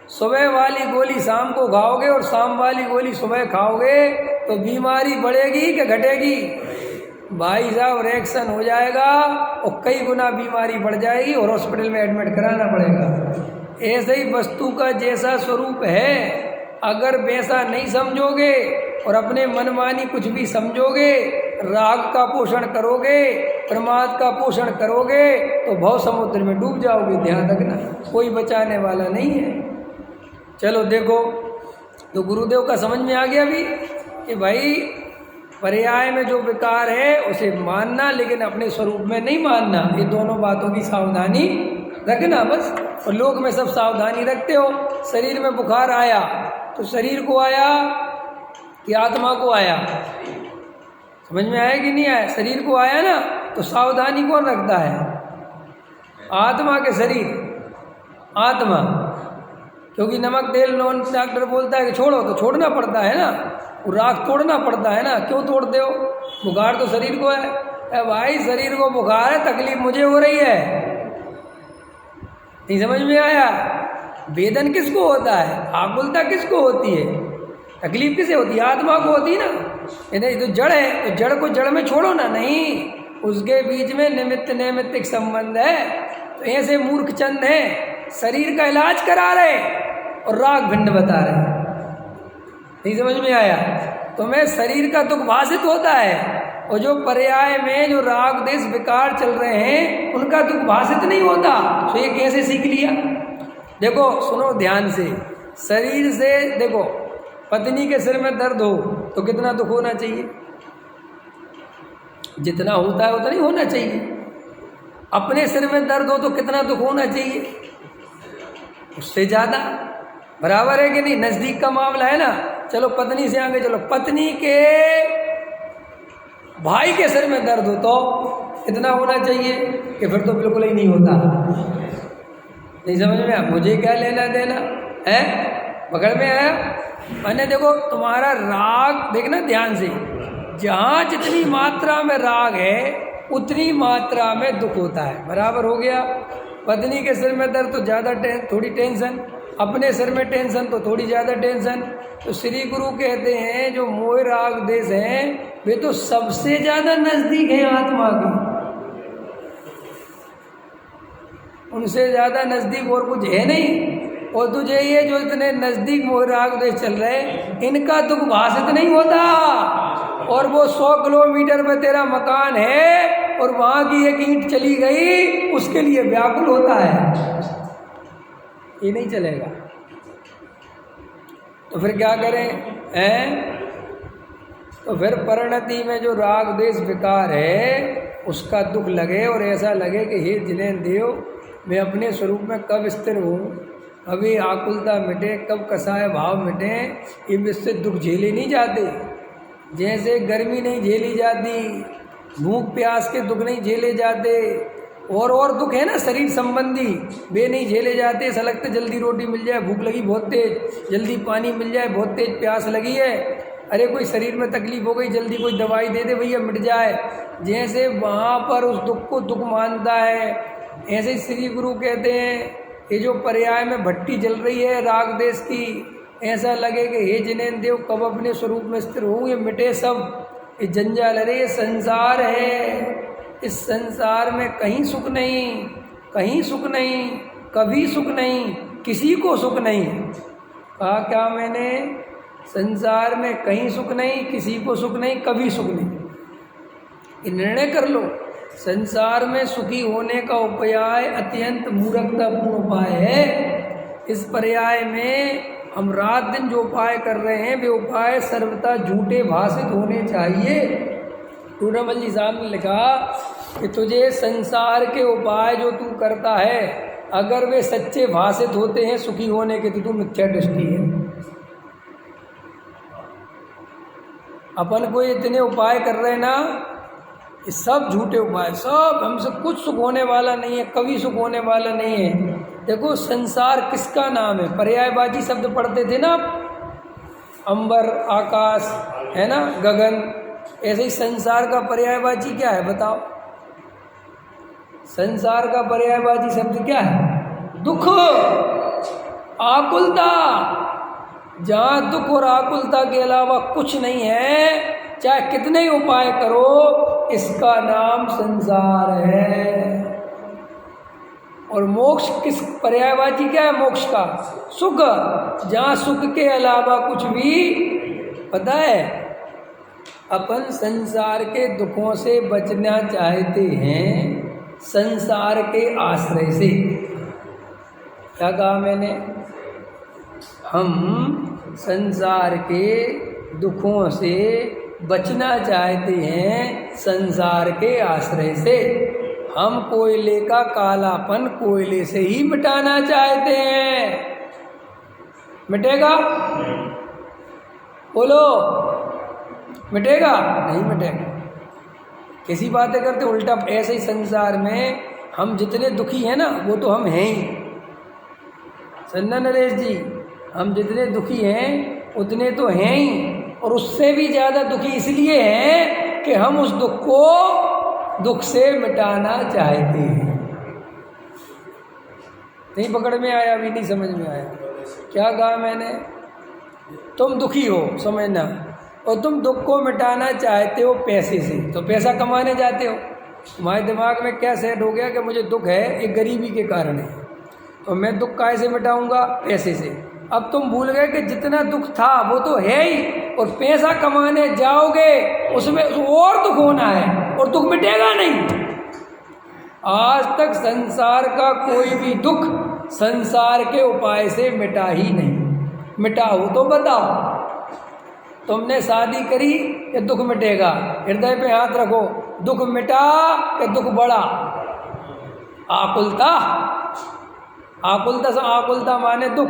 सुबह वाली गोली शाम को खाओगे और शाम वाली गोली सुबह खाओगे तो बीमारी बढ़ेगी कि घटेगी? भाई साहब रिएक्शन हो जाएगा और कई गुना बीमारी बढ़ जाएगी और हॉस्पिटल में एडमिट कराना पड़ेगा। ऐसे ही वस्तु का जैसा स्वरूप है, अगर वैसा नहीं समझोगे और अपने मनमानी कुछ भी समझोगे, राग का पोषण करोगे, प्रमाद का पोषण करोगे, तो भव समुद्र में डूब जाओगे। ध्यान रखना, कोई बचाने वाला नहीं है। चलो देखो, तो गुरुदेव का समझ में आ गया भी कि भाई पर्याय में जो विकार है उसे मानना, लेकिन अपने स्वरूप में नहीं मानना। ये दोनों बातों की सावधानी रखना बस। और लोग में सब सावधानी रखते हो। शरीर में बुखार आया तो शरीर को आया कि आत्मा को आया? समझ में आया कि नहीं आया? शरीर को आया ना, तो सावधानी कौन रखता है? आत्मा के शरीर, आत्मा। क्योंकि नमक तेल नॉन डॉक्टर बोलता है कि छोड़ो, तो छोड़ना पड़ता है ना, वो राख तोड़ना पड़ता है ना, क्यों तोड़ते हो? बुखार तो शरीर को है। भाई शरीर को बुखार है, तकलीफ मुझे हो रही है, नहीं समझ में आया? वेदन किसको होता है, आकुलता किसको होती है, तकलीफ किसे होती है? आत्मा को होती है ना। ये तो जड़ है, तो जड़ को जड़ में छोड़ो ना, नहीं, उसके बीच में निमित्त नैमित्तिक संबंध है। तो ऐसे मूर्ख चंद हैं, शरीर का इलाज करा रहे और राग भिन्न बता रहे, नहीं समझ में आया? तो मैं शरीर का दुख भाषित होता है, और जो पर्याय में जो राग देश विकार चल रहे हैं उनका दुख भाषित नहीं होता। तो ये कैसे सीख लिया? देखो सुनो ध्यान से, शरीर से देखो, पत्नी के सिर में दर्द हो तो कितना दुख होना चाहिए? जितना होता है उतना ही होना चाहिए। अपने सिर में दर्द हो तो कितना दुख होना चाहिए? उससे ज़्यादा, बराबर है कि नहीं? नज़दीक का मामला है ना। चलो पत्नी से आगे चलो, पत्नी के भाई के सिर में दर्द हो तो इतना होना चाहिए कि फिर तो बिल्कुल ही नहीं होता। नहीं समझ में आया? मुझे क्या लेना देना है? पकड़ में आया? मैंने देखो तुम्हारा राग देखना ध्यान से, जहाँ जितनी मात्रा में राग है उतनी मात्रा में दुख होता है, बराबर हो गया? पत्नी के सिर में दर्द तो ज़्यादा थोड़ी टेंशन, अपने सिर में टेंशन तो थोड़ी ज़्यादा टेंशन। तो श्री गुरु कहते हैं जो मोह राग देश हैं वे तो सबसे ज़्यादा नज़दीक हैं आत्मा के, उनसे ज़्यादा नज़दीक और कुछ है नहीं। और तुझे ये जो इतने नज़दीक मोह राग देश चल रहे इनका दुख भाषित नहीं होता। और वो 100 किलोमीटर में तेरा मकान है और वहाँ की एक ईंट चली गई उसके लिए व्याकुल होता है, ये नहीं चलेगा। तो फिर क्या करें हैं? तो फिर परिणति में जो राग देश विकार है उसका दुख लगे और ऐसा लगे कि हे जिनेंद्रियों, मैं अपने स्वरूप में कब स्थिर हूँ, अभी आकुलता मिटे, कब कसाय भाव मिटे, ये मुझसे दुख झेले नहीं जाते। जैसे गर्मी नहीं झेली जाती, भूख प्यास के दुख नहीं झेले जाते, और दुख है ना शरीर संबंधी, वे नहीं झेले जाते। ऐसा लगता जल्दी रोटी मिल जाए, भूख लगी बहुत तेज, जल्दी पानी मिल जाए, बहुत तेज प्यास लगी है, अरे कोई शरीर में तकलीफ हो गई, जल्दी कोई दवाई दे दे भैया मिट जाए। जैसे वहाँ पर उस दुख को दुख मानता है, ऐसे ही श्री गुरु कहते हैं ये जो पर्याय में भट्टी जल रही है राग देश की, ऐसा लगे कि हे जिनेंद्रिय कब अपने स्वरूप में स्थिर हूँ, ये मिटे सब, ये जंजाल, अरे ये संसार है, इस संसार में कहीं सुख नहीं, कहीं सुख नहीं, कभी सुख नहीं, किसी को सुख नहीं। कहा क्या मैंने? संसार में कहीं सुख नहीं, किसी को सुख नहीं, कभी सुख नहीं। ये निर्णय कर लो। संसार में सुखी होने का उपाय अत्यंत मूर्खतापूर्ण उपाय है। इस पर्याय में हम रात दिन जो उपाय कर रहे हैं वे उपाय सर्वथा झूठे भाषित होने चाहिए। टूरामल जी साहब ने लिखा कि तुझे संसार के उपाय जो तू करता है अगर वे सच्चे भाषित होते हैं सुखी होने के, तो तू मिथ्या दृष्टि है। अपन को इतने उपाय कर रहे हैं ना, ये सब झूठे उपाय, सब हमसे कुछ सुख होने वाला नहीं है, कभी सुख होने वाला नहीं है। देखो संसार किसका नाम है? पर्यायवाची शब्द पढ़ते थे ना, अंबर, आकाश है ना, गगन, ऐसे ही संसार का पर्यायवाची क्या है बताओ? संसार का पर्यायवाची शब्द क्या है? दुख, आकुलता। जहाँ दुख और आकुलता के अलावा कुछ नहीं है, चाहे कितने ही उपाय करो, इसका नाम संसार है। और मोक्ष किस पर्यायवाची क्या है? मोक्ष का सुख, जहाँ सुख के अलावा कुछ भी, पता है अपन संसार के दुखों से बचना चाहते हैं संसार के आश्रय से। क्या कहा मैंने? हम संसार के दुखों से बचना चाहते हैं संसार के आश्रय से। हम कोयले का कालापन कोयले से ही मिटाना चाहते हैं। मिटेगा? बोलो, मिटेगा? नहीं मिटेगा। कैसी बातें करते उल्टा। ऐसे ही संसार में हम जितने दुखी हैं ना वो तो हम हैं ही, समझना नरेश जी, हम जितने दुखी हैं उतने तो हैं ही, और उससे भी ज़्यादा दुखी इसलिए हैं कि हम उस दुख को दुख से मिटाना चाहते हैं। नहीं पकड़ में आया, अभी नहीं समझ में आया क्या कहा मैंने? तुम दुखी हो समझना, और तुम दुख को मिटाना चाहते हो पैसे से, तो पैसा कमाने जाते हो। तुम्हारे दिमाग में क्या सेट हो गया कि मुझे दुख है एक गरीबी के कारण है, तो मैं दुख कैसे मिटाऊंगा? पैसे से। अब तुम भूल गए कि जितना दुख था वो तो है ही, और पैसा कमाने जाओगे उसमें और दुख होना है, और दुख मिटेगा नहीं। आज तक संसार का कोई भी दुख संसार के उपाय से मिटा ही नहीं। मिटा हो तो बताओ। तुमने शादी करी कि दुख मिटेगा? हृदय पे हाथ रखो, दुख मिटा कि दुख बढ़ा? आकुलता, आकुलता से आकुलता माने दुख।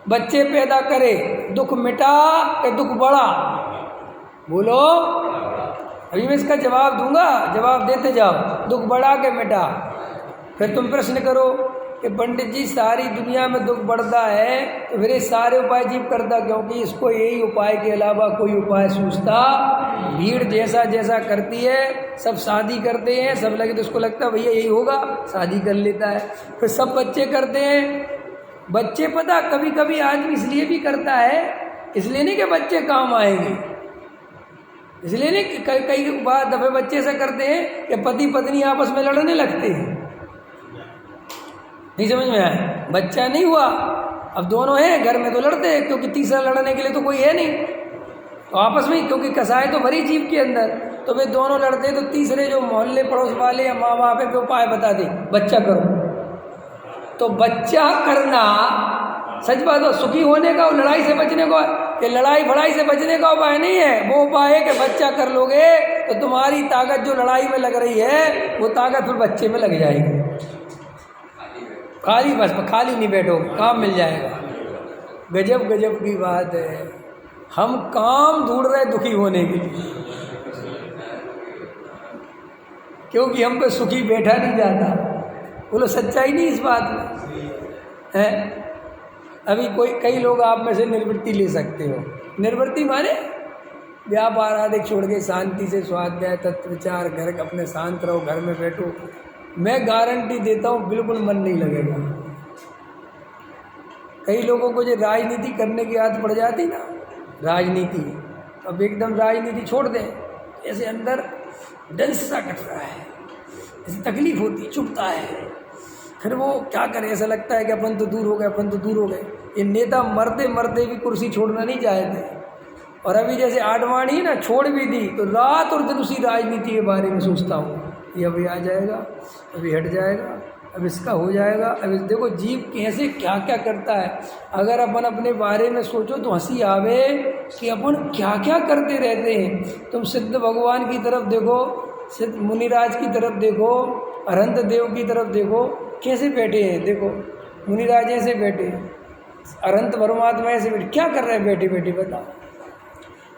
बच्चे पैदा करे, दुख मिटा कि दुख बढ़ा? बोलो, अभी मैं इसका जवाब दूंगा, जवाब देते जाओ। दुख बढ़ा के मिटा? फिर तुम प्रश्न करो कि पंडित जी सारी दुनिया में दुख बढ़ता है तो फिर ये सारे उपाय जीव करता, क्योंकि इसको यही उपाय के अलावा कोई उपाय सूझता। भीड़ जैसा जैसा करती है, सब शादी करते हैं, सब लगे तो उसको लगता है भैया यही होगा, शादी कर लेता है। फिर सब बच्चे करते हैं, बच्चे पता कभी कभी आदमी इसलिए भी करता है, इसलिए नहीं कि बच्चे काम आएंगे, इसलिए नहीं कि कई बार दफे बच्चे ऐसा करते हैं कि पति पत्नी आपस में लड़ने लगते हैं। नहीं समझ में आया? बच्चा नहीं हुआ, अब दोनों हैं घर में तो लड़ते हैं, क्योंकि तीसरा लड़ने के लिए तो कोई है नहीं, तो आपस में, क्योंकि कसाई तो भरी जीव के अंदर, तो वे दोनों लड़ते हैं, तो तीसरे जो मोहल्ले पड़ोस वाले या माँ बाप है वे उपाय बता दे, बच्चा करो। तो बच्चा करना सच बात हो, सुखी होने का और लड़ाई से बचने का, कि लड़ाई भड़ाई से बचने का उपाय नहीं है। वो उपाय है कि बच्चा कर लोगे तो तुम्हारी ताकत जो लड़ाई में लग रही है वो ताकत फिर बच्चे में लग जाएगी। खाली बस खाली नहीं बैठो, काम मिल जाएगा। गजब गजब की बात है, हम काम ढूंढ रहे दुखी होने के लिए, क्योंकि हम पे सुखी बैठा नहीं जाता। बोलो सच्चाई नहीं इस बात में है? अभी कई लोग आप में से निवृत्ति ले सकते हो। निवृत्ति माने व्यापार आदि छोड़ के शांति से स्वाध्याय तत्व विचार, घर अपने शांत रहो, घर में बैठो। मैं गारंटी देता हूँ बिल्कुल मन नहीं लगेगा। कई लोगों को जो राजनीति करने की आदत पड़ जाती ना, राजनीति, अब एकदम राजनीति छोड़ दें, ऐसे अंदर डंस सा कट रहा है, ऐसी तकलीफ होती, चुभता है। फिर वो क्या करे, ऐसा लगता है कि अपन तो दूर हो गए, अपन तो दूर हो गए। ये नेता मरते मरते भी कुर्सी छोड़ना नहीं चाहते। और अभी जैसे आडवाणी ना छोड़ भी दी तो रात और दिन उसी राजनीति के बारे में सोचता हूँ, ये अभी आ जाएगा, अभी हट जाएगा, अब इसका हो जाएगा। अब देखो जीव कैसे क्या क्या करता है। अगर अपन अपने बारे में सोचो तो हंसी आवे कि अपन क्या क्या करते रहते हैं। तुम सिद्ध भगवान की तरफ देखो, सिद्ध मुनिराज की तरफ देखो, अरहंत देव की तरफ देखो, कैसे बैठे हैं। देखो मुनिराज ऐसे बैठे, अरहंत परमात्मा ऐसे बैठे, क्या कर रहे हैं बैठे बैठे बताओ।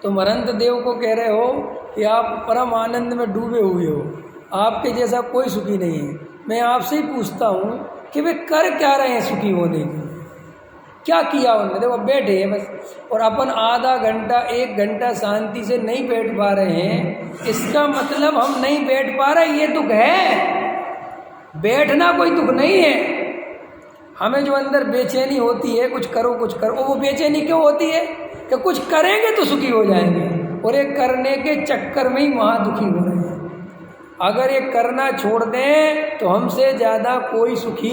तुम अरहंत देव को कह रहे हो कि आप परम आनंद में डूबे हुए हो, आपके जैसा कोई सुखी नहीं है। मैं आपसे ही पूछता हूँ कि वे कर क्या रहे हैं सुखी होने के लिए, क्या किया उन्होंने? देखो बैठे हैं बस, और अपन आधा घंटा एक घंटा शांति से नहीं बैठ पा रहे हैं, इसका मतलब हम नहीं बैठ पा रहे, ये दुख है। बैठना कोई दुख नहीं है। हमें जो अंदर बेचैनी होती है कुछ करो कुछ करो, वो बेचैनी क्यों होती है? कि कुछ करेंगे तो सुखी हो जाएंगे, और एक करने के चक्कर में ही वहाँ दुखी हो रहे हैं। अगर ये करना छोड़ दें तो हमसे ज़्यादा कोई सुखी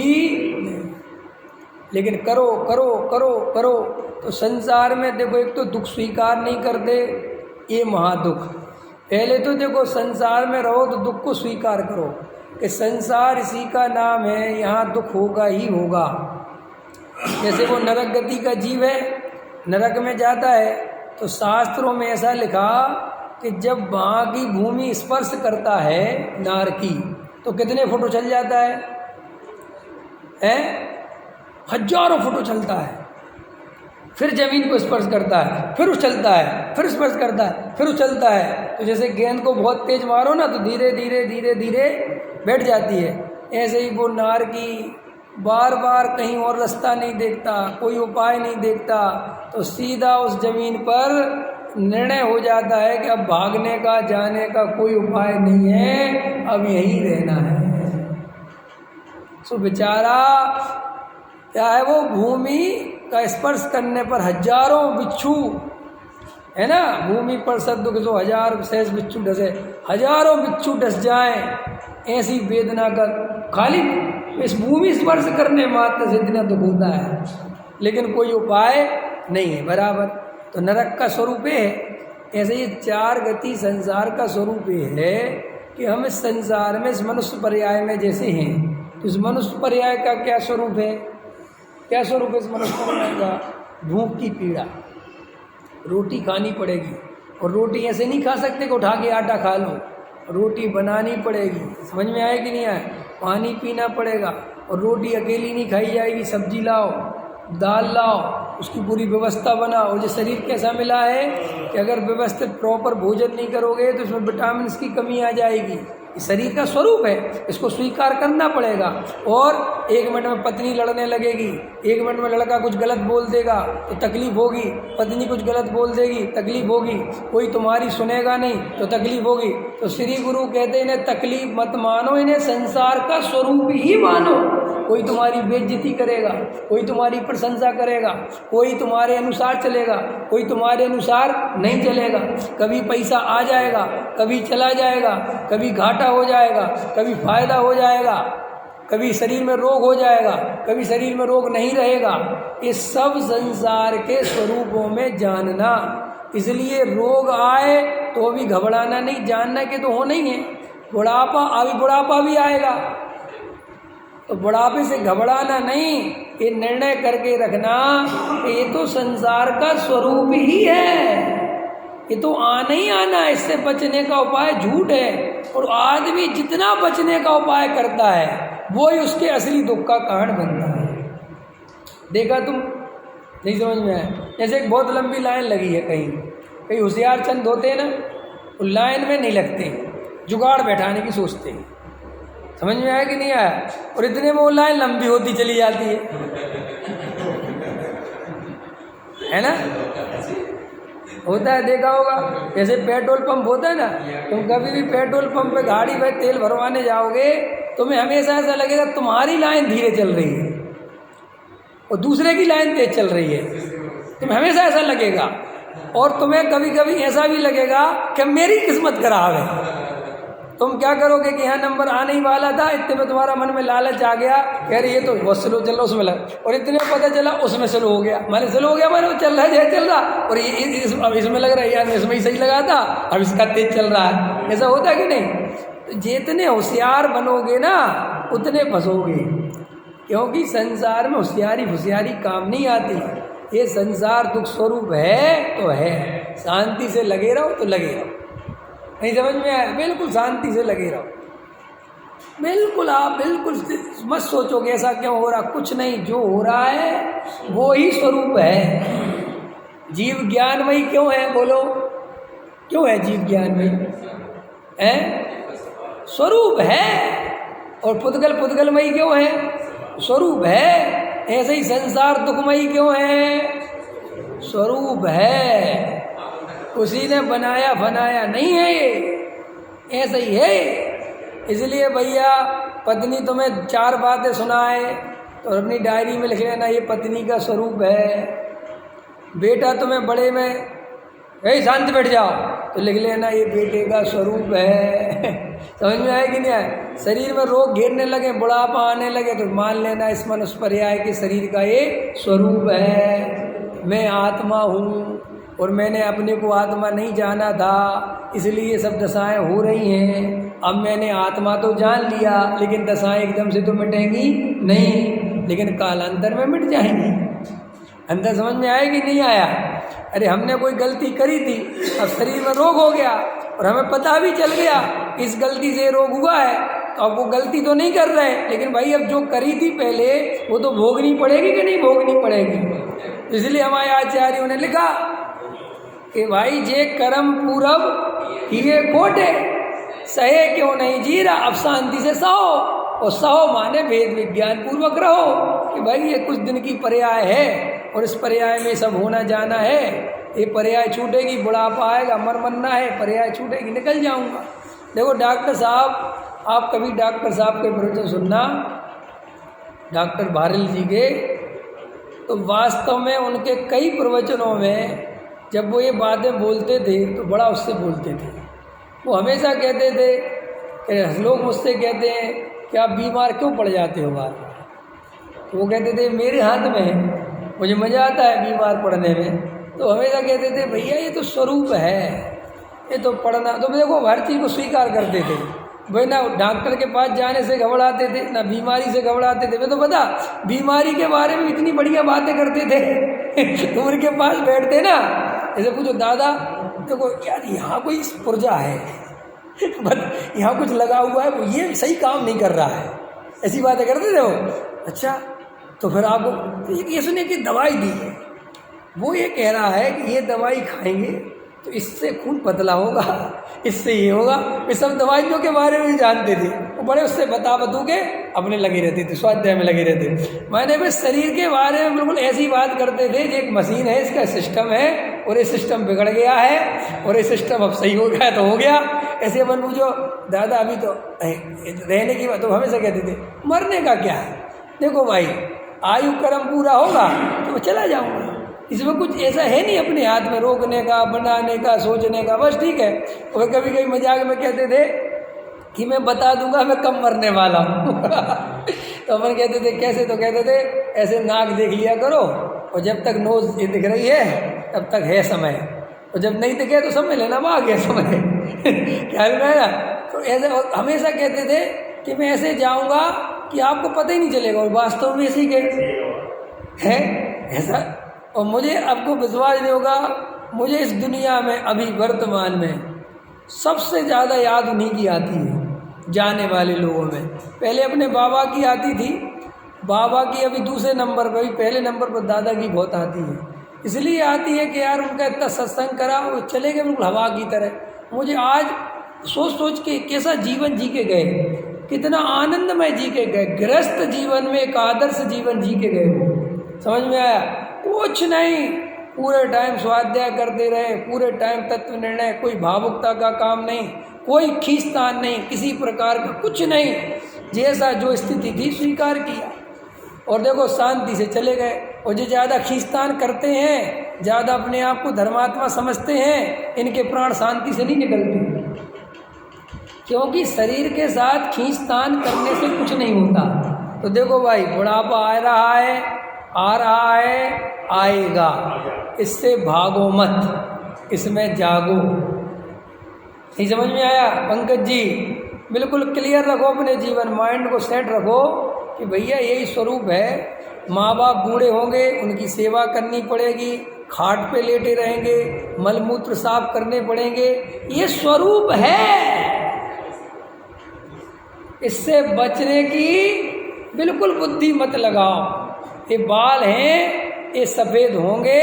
नहीं। लेकिन करो करो करो करो, तो संसार में देखो एक तो दुख स्वीकार नहीं करते, ये महादुख। पहले तो देखो संसार में रहो तो दुख को स्वीकार करो कि संसार इसी का नाम है, यहाँ दुख होगा ही होगा। जैसे वो नरक गति का जीव है, नरक में जाता है तो शास्त्रों में ऐसा लिखा कि जब वहाँ की भूमि स्पर्श करता है नार की तो कितने फुट उछल जाता है? हजारों फुट उछलता है। फिर जमीन को स्पर्श करता है, फिर उछलता है, फिर स्पर्श करता है, फिर उछलता है। तो जैसे गेंद को बहुत तेज मारो ना तो धीरे धीरे धीरे धीरे बैठ जाती है, ऐसे ही वो नार की बार बार कहीं और रास्ता नहीं देखता, कोई उपाय नहीं देखता, तो सीधा उस जमीन पर निर्णय हो जाता है कि अब भागने का, जाने का कोई उपाय नहीं है, अब यहीं रहना है। सो बेचारा क्या है, वो भूमि का स्पर्श करने पर हजारों बिच्छू, है ना, भूमि पर सद्दुख जो हजार शेष बिच्छू डसे, हजारों बिच्छू डस जाएं, ऐसी वेदना का खाली इस भूमि स्पर्श करने मात्र से इतना दुख होता है, लेकिन कोई उपाय नहीं है बराबर। तो नरक का स्वरूप है। ऐसे ये चार गति संसार का स्वरूप ये है कि हम इस संसार में इस मनुष्य पर्याय में जैसे हैं, तो इस मनुष्य पर्याय का क्या स्वरूप है, क्या स्वरूप है इस मनुष्य पर्याय का? भूख की पीड़ा, रोटी खानी पड़ेगी, और रोटी ऐसे नहीं खा सकते कि उठा के आटा खा लो, रोटी बनानी पड़ेगी, समझ में आए कि नहीं आए? पानी पीना पड़ेगा, और रोटी अकेली नहीं खाई जाएगी, सब्जी लाओ, दाल लाओ, उसकी पूरी व्यवस्था बनाओ। जो शरीर कैसा मिला है कि अगर व्यवस्थित प्रॉपर भोजन नहीं करोगे तो इसमें विटामिन की कमी आ जाएगी। शरीर का स्वरूप है, इसको स्वीकार करना पड़ेगा। और एक मिनट में पत्नी लड़ने लगेगी, एक मिनट में लड़का कुछ गलत बोल देगा तो तकलीफ होगी, पत्नी कुछ गलत बोल देगी तकलीफ होगी, कोई तुम्हारी सुनेगा नहीं तो तकलीफ होगी। तो श्री गुरु कहते हैं इन्हें तकलीफ मत मानो, इन्हें संसार का स्वरूप ही मानो। कोई तुम्हारी बेइज्जती करेगा, कोई तुम्हारी प्रशंसा करेगा, कोई तुम्हारे अनुसार चलेगा, कोई तुम्हारे अनुसार नहीं चलेगा। कभी पैसा आ जाएगा, कभी चला जाएगा, कभी घाटा हो जाएगा, कभी फायदा हो जाएगा, कभी शरीर में रोग हो जाएगा, कभी शरीर में रोग नहीं रहेगा। ये सब संसार के स्वरूपों में जानना। इसलिए रोग आए तो भी घबराना नहीं, जानना कि तो होना ही है। बुढ़ापा, अभी बुढ़ापा भी आएगा तो बुढ़ापे से घबराना नहीं, ये निर्णय करके रखना कि ये तो संसार का स्वरूप ही है, ये तो आना ही आना है, इससे बचने का उपाय झूठ है। और आदमी जितना बचने का उपाय करता है वो ही उसके असली दुख का कारण बनता है। देखा तुम, नहीं समझ में आया? जैसे एक बहुत लंबी लाइन लगी है, कहीं होशियार चंद होते हैं ना, वो लाइन में नहीं लगते, जुगाड़ बैठाने की सोचते हैं। समझ में आया कि नहीं आया? और इतने में वो लाइन लंबी होती चली जाती है ना? होता है, देखा होगा। जैसे पेट्रोल पंप होता है ना, तुम कभी भी पेट्रोल पंप पे गाड़ी में तेल भरवाने जाओगे, तुम्हें हमेशा ऐसा लगेगा तुम्हारी लाइन धीरे चल रही है और दूसरे की लाइन तेज चल रही है, तुम्हें हमेशा ऐसा लगेगा। और तुम्हें कभी कभी ऐसा भी लगेगा कि मेरी किस्मत खराब है। तुम क्या करोगे कि यहाँ नंबर आने ही वाला था, इतने में तुम्हारा मन में लालच आ गया, कह रही ये तो बहुत स्लो चल रहा, उसमें लगा, और इतने में पता चला उसमें स्लो हो गया, मैंने स्लो हो गया, मैंने वो चल रहा है चल रहा, और अब इसमें लग रहा है यार इसमें ही सही लगा था, अब इसका तेज चल रहा है। ऐसा होता है कि नहीं? तो जितने होशियार बनोगे ना उतने फंसोगे, क्योंकि संसार में होशियारी काम नहीं आती। ये संसार दुख स्वरूप है तो है, शांति से लगे रहो तो लगे रहो। नहीं समझ में आया? बिल्कुल शांति से लगे रहो, बिल्कुल आप बिल्कुल मत सोचो कि ऐसा क्यों हो रहा, कुछ नहीं, जो हो रहा है वो ही स्वरूप है। जीव ज्ञानमयी क्यों है? बोलो, क्यों है जीव ज्ञानमयी? है स्वरूप है। और पुद्गलमयी क्यों है? स्वरूप है। ऐसे ही संसार दुखमयी क्यों है? स्वरूप है। उसी ने बनाया बनाया नहीं है, ये ऐसा ही है। इसलिए भैया पत्नी तुम्हें 4 बातें सुनाए तो अपनी डायरी में लिख लेना ये पत्नी का स्वरूप है। बेटा तुम्हें बड़े में शांत बैठ जाओ तो लिख लेना ये बेटे का स्वरूप है। समझ में आए कि नहीं आए? शरीर में रोग घेरने लगे, बुढ़ापा आने लगे तो मान लेना इस मनुष्य पर्याय के शरीर का ये स्वरूप है। मैं आत्मा हूँ और मैंने अपने को आत्मा नहीं जाना था, इसलिए ये सब दशाएं हो रही हैं। अब मैंने आत्मा तो जान लिया, लेकिन दशाएं एकदम से तो मिटेंगी नहीं, लेकिन कालांतर में मिट जाएंगी। अंदर समझ में आया कि नहीं आया? अरे हमने कोई गलती करी थी, अब शरीर में रोग हो गया और हमें पता भी चल गया इस गलती से रोग हुआ है, तो अब वो गलती तो नहीं कर रहे, लेकिन भाई अब जो करी थी पहले वो तो भोगनी पड़ेगी कि नहीं भोगनी पड़ेगी। इसलिए हमारे आचार्यों ने लिखा कि भाई जे कर्म पूरब हिये कोटे, सहे क्यों नहीं जीरा, अब शांति से सहो। और सहो माने भेद विज्ञान पूर्वक रहो कि भाई ये कुछ दिन की पर्याय है और इस पर्याय में सब होना जाना है। ये पर्याय छूटेगी, बुढ़ापा आएगा, मरना है, पर्याय छूटेगी, निकल जाऊंगा। देखो डॉक्टर साहब, आप कभी डॉक्टर साहब के प्रवचन सुनना, डॉक्टर भारल जी के, तो वास्तव में उनके कई प्रवचनों में जब वो ये बातें बोलते थे तो बड़ा उससे बोलते थे। वो हमेशा कहते थे कि लोग मुझसे कहते हैं कि आप बीमार क्यों पड़ जाते हो बार बार, तो वो कहते थे मेरे हाथ में है, मुझे मज़ा आता है बीमार पड़ने में। तो हमेशा कहते थे भैया ये तो स्वरूप है, ये तो पढ़ना। तो देखो हर चीज़ को स्वीकार करते थे भाई, ना डॉक्टर के पास जाने से घबराते थे, ना बीमारी से घबराते थे। मैं तो पता बीमारी के बारे में इतनी बढ़िया बातें करते थे तो उनके पास बैठते ना, जैसे पूछो दादा देखो यार यहाँ कोई पुर्जा है यहाँ कुछ लगा हुआ है, वो ये सही काम नहीं कर रहा है, ऐसी बातें करते थे वो। अच्छा तो फिर आपको ये सुने कि दवाई दी है, वो ये कह रहा है कि ये दवाई खाएंगे तो इससे खून पतला होगा, इससे ये होगा। वे सब दवाइयों के बारे में जानते थे, वो बड़े उससे बता के अपने लगे रहते थे, स्वाध्याय में लगे रहते। मैंने भी शरीर के बारे में बिल्कुल ऐसी बात करते थे कि एक मशीन है, इसका सिस्टम है और ये सिस्टम बिगड़ गया है और ये सिस्टम अब सही हो गया तो हो गया। ऐसे अपन पूछो दादा अभी तो रहने की बात, तो हमेशा कहते थे मरने का क्या है, देखो भाई आयु कर्म पूरा होगा तो मैं चला जाऊँगा, इसमें कुछ ऐसा है नहीं अपने हाथ में रोकने का, बनाने का, सोचने का, बस ठीक है। और कभी कभी मजाक में कहते थे कि मैं बता दूंगा मैं कब मरने वाला हूँ तो अपन कहते थे कैसे, तो कहते थे ऐसे नाक देख लिया करो और जब तक नोज ये दिख रही है तब तक है समय, और जब नहीं दिखे तो समझ लेना वो आ गया समय ख्याल में आया। तो ऐसे हमेशा कहते थे कि मैं ऐसे जाऊँगा कि आपको पता ही नहीं चलेगा, और वास्तव में इसी के है ऐसा। और मुझे आपको विश्वास नहीं होगा, मुझे इस दुनिया में अभी वर्तमान में सबसे ज़्यादा याद उन्हीं की आती है जाने वाले लोगों में। पहले अपने बाबा की आती थी, बाबा की अभी दूसरे नंबर पर, पहले नंबर पर दादा की बहुत आती है। इसलिए आती है कि यार उनका इतना सत्संग करा, वो चले गए बिल्कुल हवा की तरह। मुझे आज सोच सोच के कैसा जीवन जी के गए, कितना आनंदमय जी के गए, गृहस्थ जीवन में एक आदर्श जीवन जी के गए वो। समझ में आया? कुछ नहीं, पूरे टाइम स्वाध्याय करते रहे, पूरे टाइम तत्व निर्णय, कोई भावुकता का काम नहीं, कोई खींचतान नहीं, किसी प्रकार का कुछ नहीं, जैसा जो स्थिति थी स्वीकार किया और देखो शांति से चले गए। और जो ज़्यादा खींचतान करते हैं, ज़्यादा अपने आप को धर्मात्मा समझते हैं, इनके प्राण शांति से नहीं निकलते, क्योंकि शरीर के साथ खींचतान करने से कुछ नहीं होता। तो देखो भाई बुढ़ापा आ रहा है, आ रहा है, आएगा, इससे भागो मत, इसमें जागो। नहीं समझ में आया पंकज जी? बिल्कुल क्लियर रखो अपने जीवन, माइंड को सेट रखो कि भैया यही स्वरूप है। माँ बाप बूढ़े होंगे, उनकी सेवा करनी पड़ेगी, खाट पे लेटे रहेंगे, मलमूत्र साफ करने पड़ेंगे, ये स्वरूप है। इससे बचने की बिल्कुल बुद्धि मत लगाओ। ये बाल हैं, ये सफ़ेद होंगे,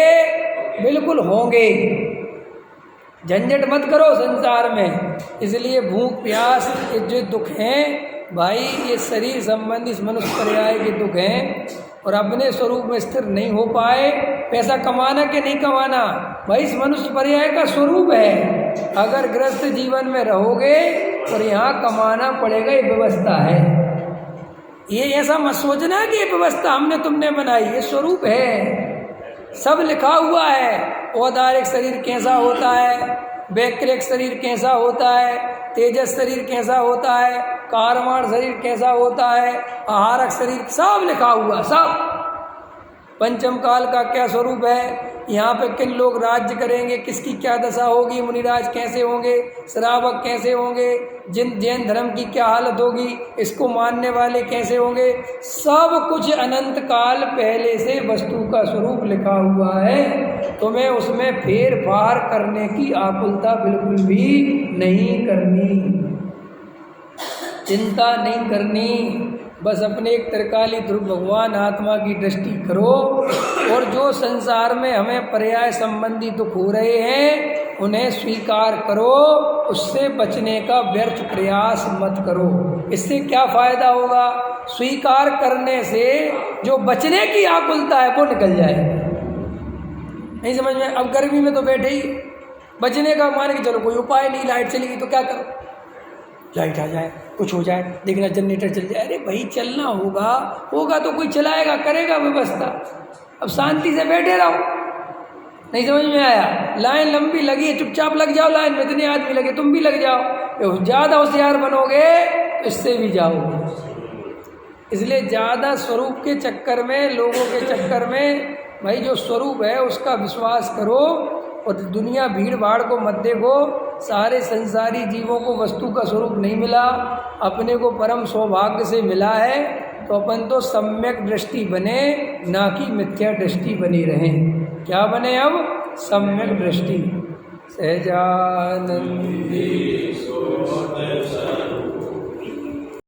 बिल्कुल होंगे, झंझट मत करो संसार में। इसलिए भूख प्यास ये जो दुख हैं भाई, ये शरीर संबंधी मनुष्य पर्याय के दुख हैं, और अपने स्वरूप में स्थिर नहीं हो पाए। पैसा कमाना कि नहीं कमाना भाई इस मनुष्य पर्याय का स्वरूप है। अगर ग्रस्त जीवन में रहोगे और यहाँ कमाना पड़ेगा, ये व्यवस्था है। ये ऐसा मत सोचना कि ये व्यवस्था हमने तुमने बनाई, ये स्वरूप है, सब लिखा हुआ है। औदारिक शरीर कैसा होता है, वैक्रिक शरीर कैसा होता है, तेजस शरीर कैसा होता है, कारवाण शरीर कैसा होता है, आहारक शरीर, सब लिखा हुआ, सब। पंचम काल का क्या स्वरूप है, यहाँ पे किन लोग राज्य करेंगे, किसकी क्या दशा होगी, मुनिराज कैसे होंगे, श्रावक कैसे होंगे, जैन धर्म की क्या हालत होगी, इसको मानने वाले कैसे होंगे, सब कुछ अनंत काल पहले से वस्तु का स्वरूप लिखा हुआ है। तुम्हें उसमें फेर फार करने की आकुलता बिल्कुल भी नहीं करनी, चिंता नहीं करनी। बस अपने एक त्रिकाली ध्रुव भगवान आत्मा की दृष्टि करो, और जो संसार में हमें पर्याय संबंधी दुख हो रहे हैं उन्हें स्वीकार करो, उससे बचने का व्यर्थ प्रयास मत करो। इससे क्या फायदा होगा? स्वीकार करने से जो बचने की आकुलता है वो निकल जाएगी। नहीं समझ में? अब गर्मी में तो बैठे ही, बचने का मान के चलो कोई उपाय नहीं, लाइट चली गई तो क्या करो? लाइट आ जाए, कुछ हो जाए, देखना जनरेटर चल जाए। अरे भाई चलना होगा तो कोई चलाएगा, करेगा व्यवस्था। अब शांति से बैठे रहो। नहीं समझ में आया? लाइन लंबी लगी है, चुपचाप लग जाओ लाइन में, इतने आदमी लगे तुम भी लग जाओ। ज़्यादा होशियार बनोगे तो इससे भी जाओगे। इसलिए ज़्यादा स्वरूप के चक्कर में, लोगों के चक्कर में, भाई जो स्वरूप है उसका विश्वास करो और दुनिया भीड़ भाड़ को मत देखो। सारे संसारी जीवों को वस्तु का स्वरूप नहीं मिला, अपने को परम सौभाग्य से मिला है। तो अपन तो सम्यक दृष्टि बने, ना कि मिथ्या दृष्टि बनी रहें। क्या बने अब? सम्यक दृष्टि। सहजानंदी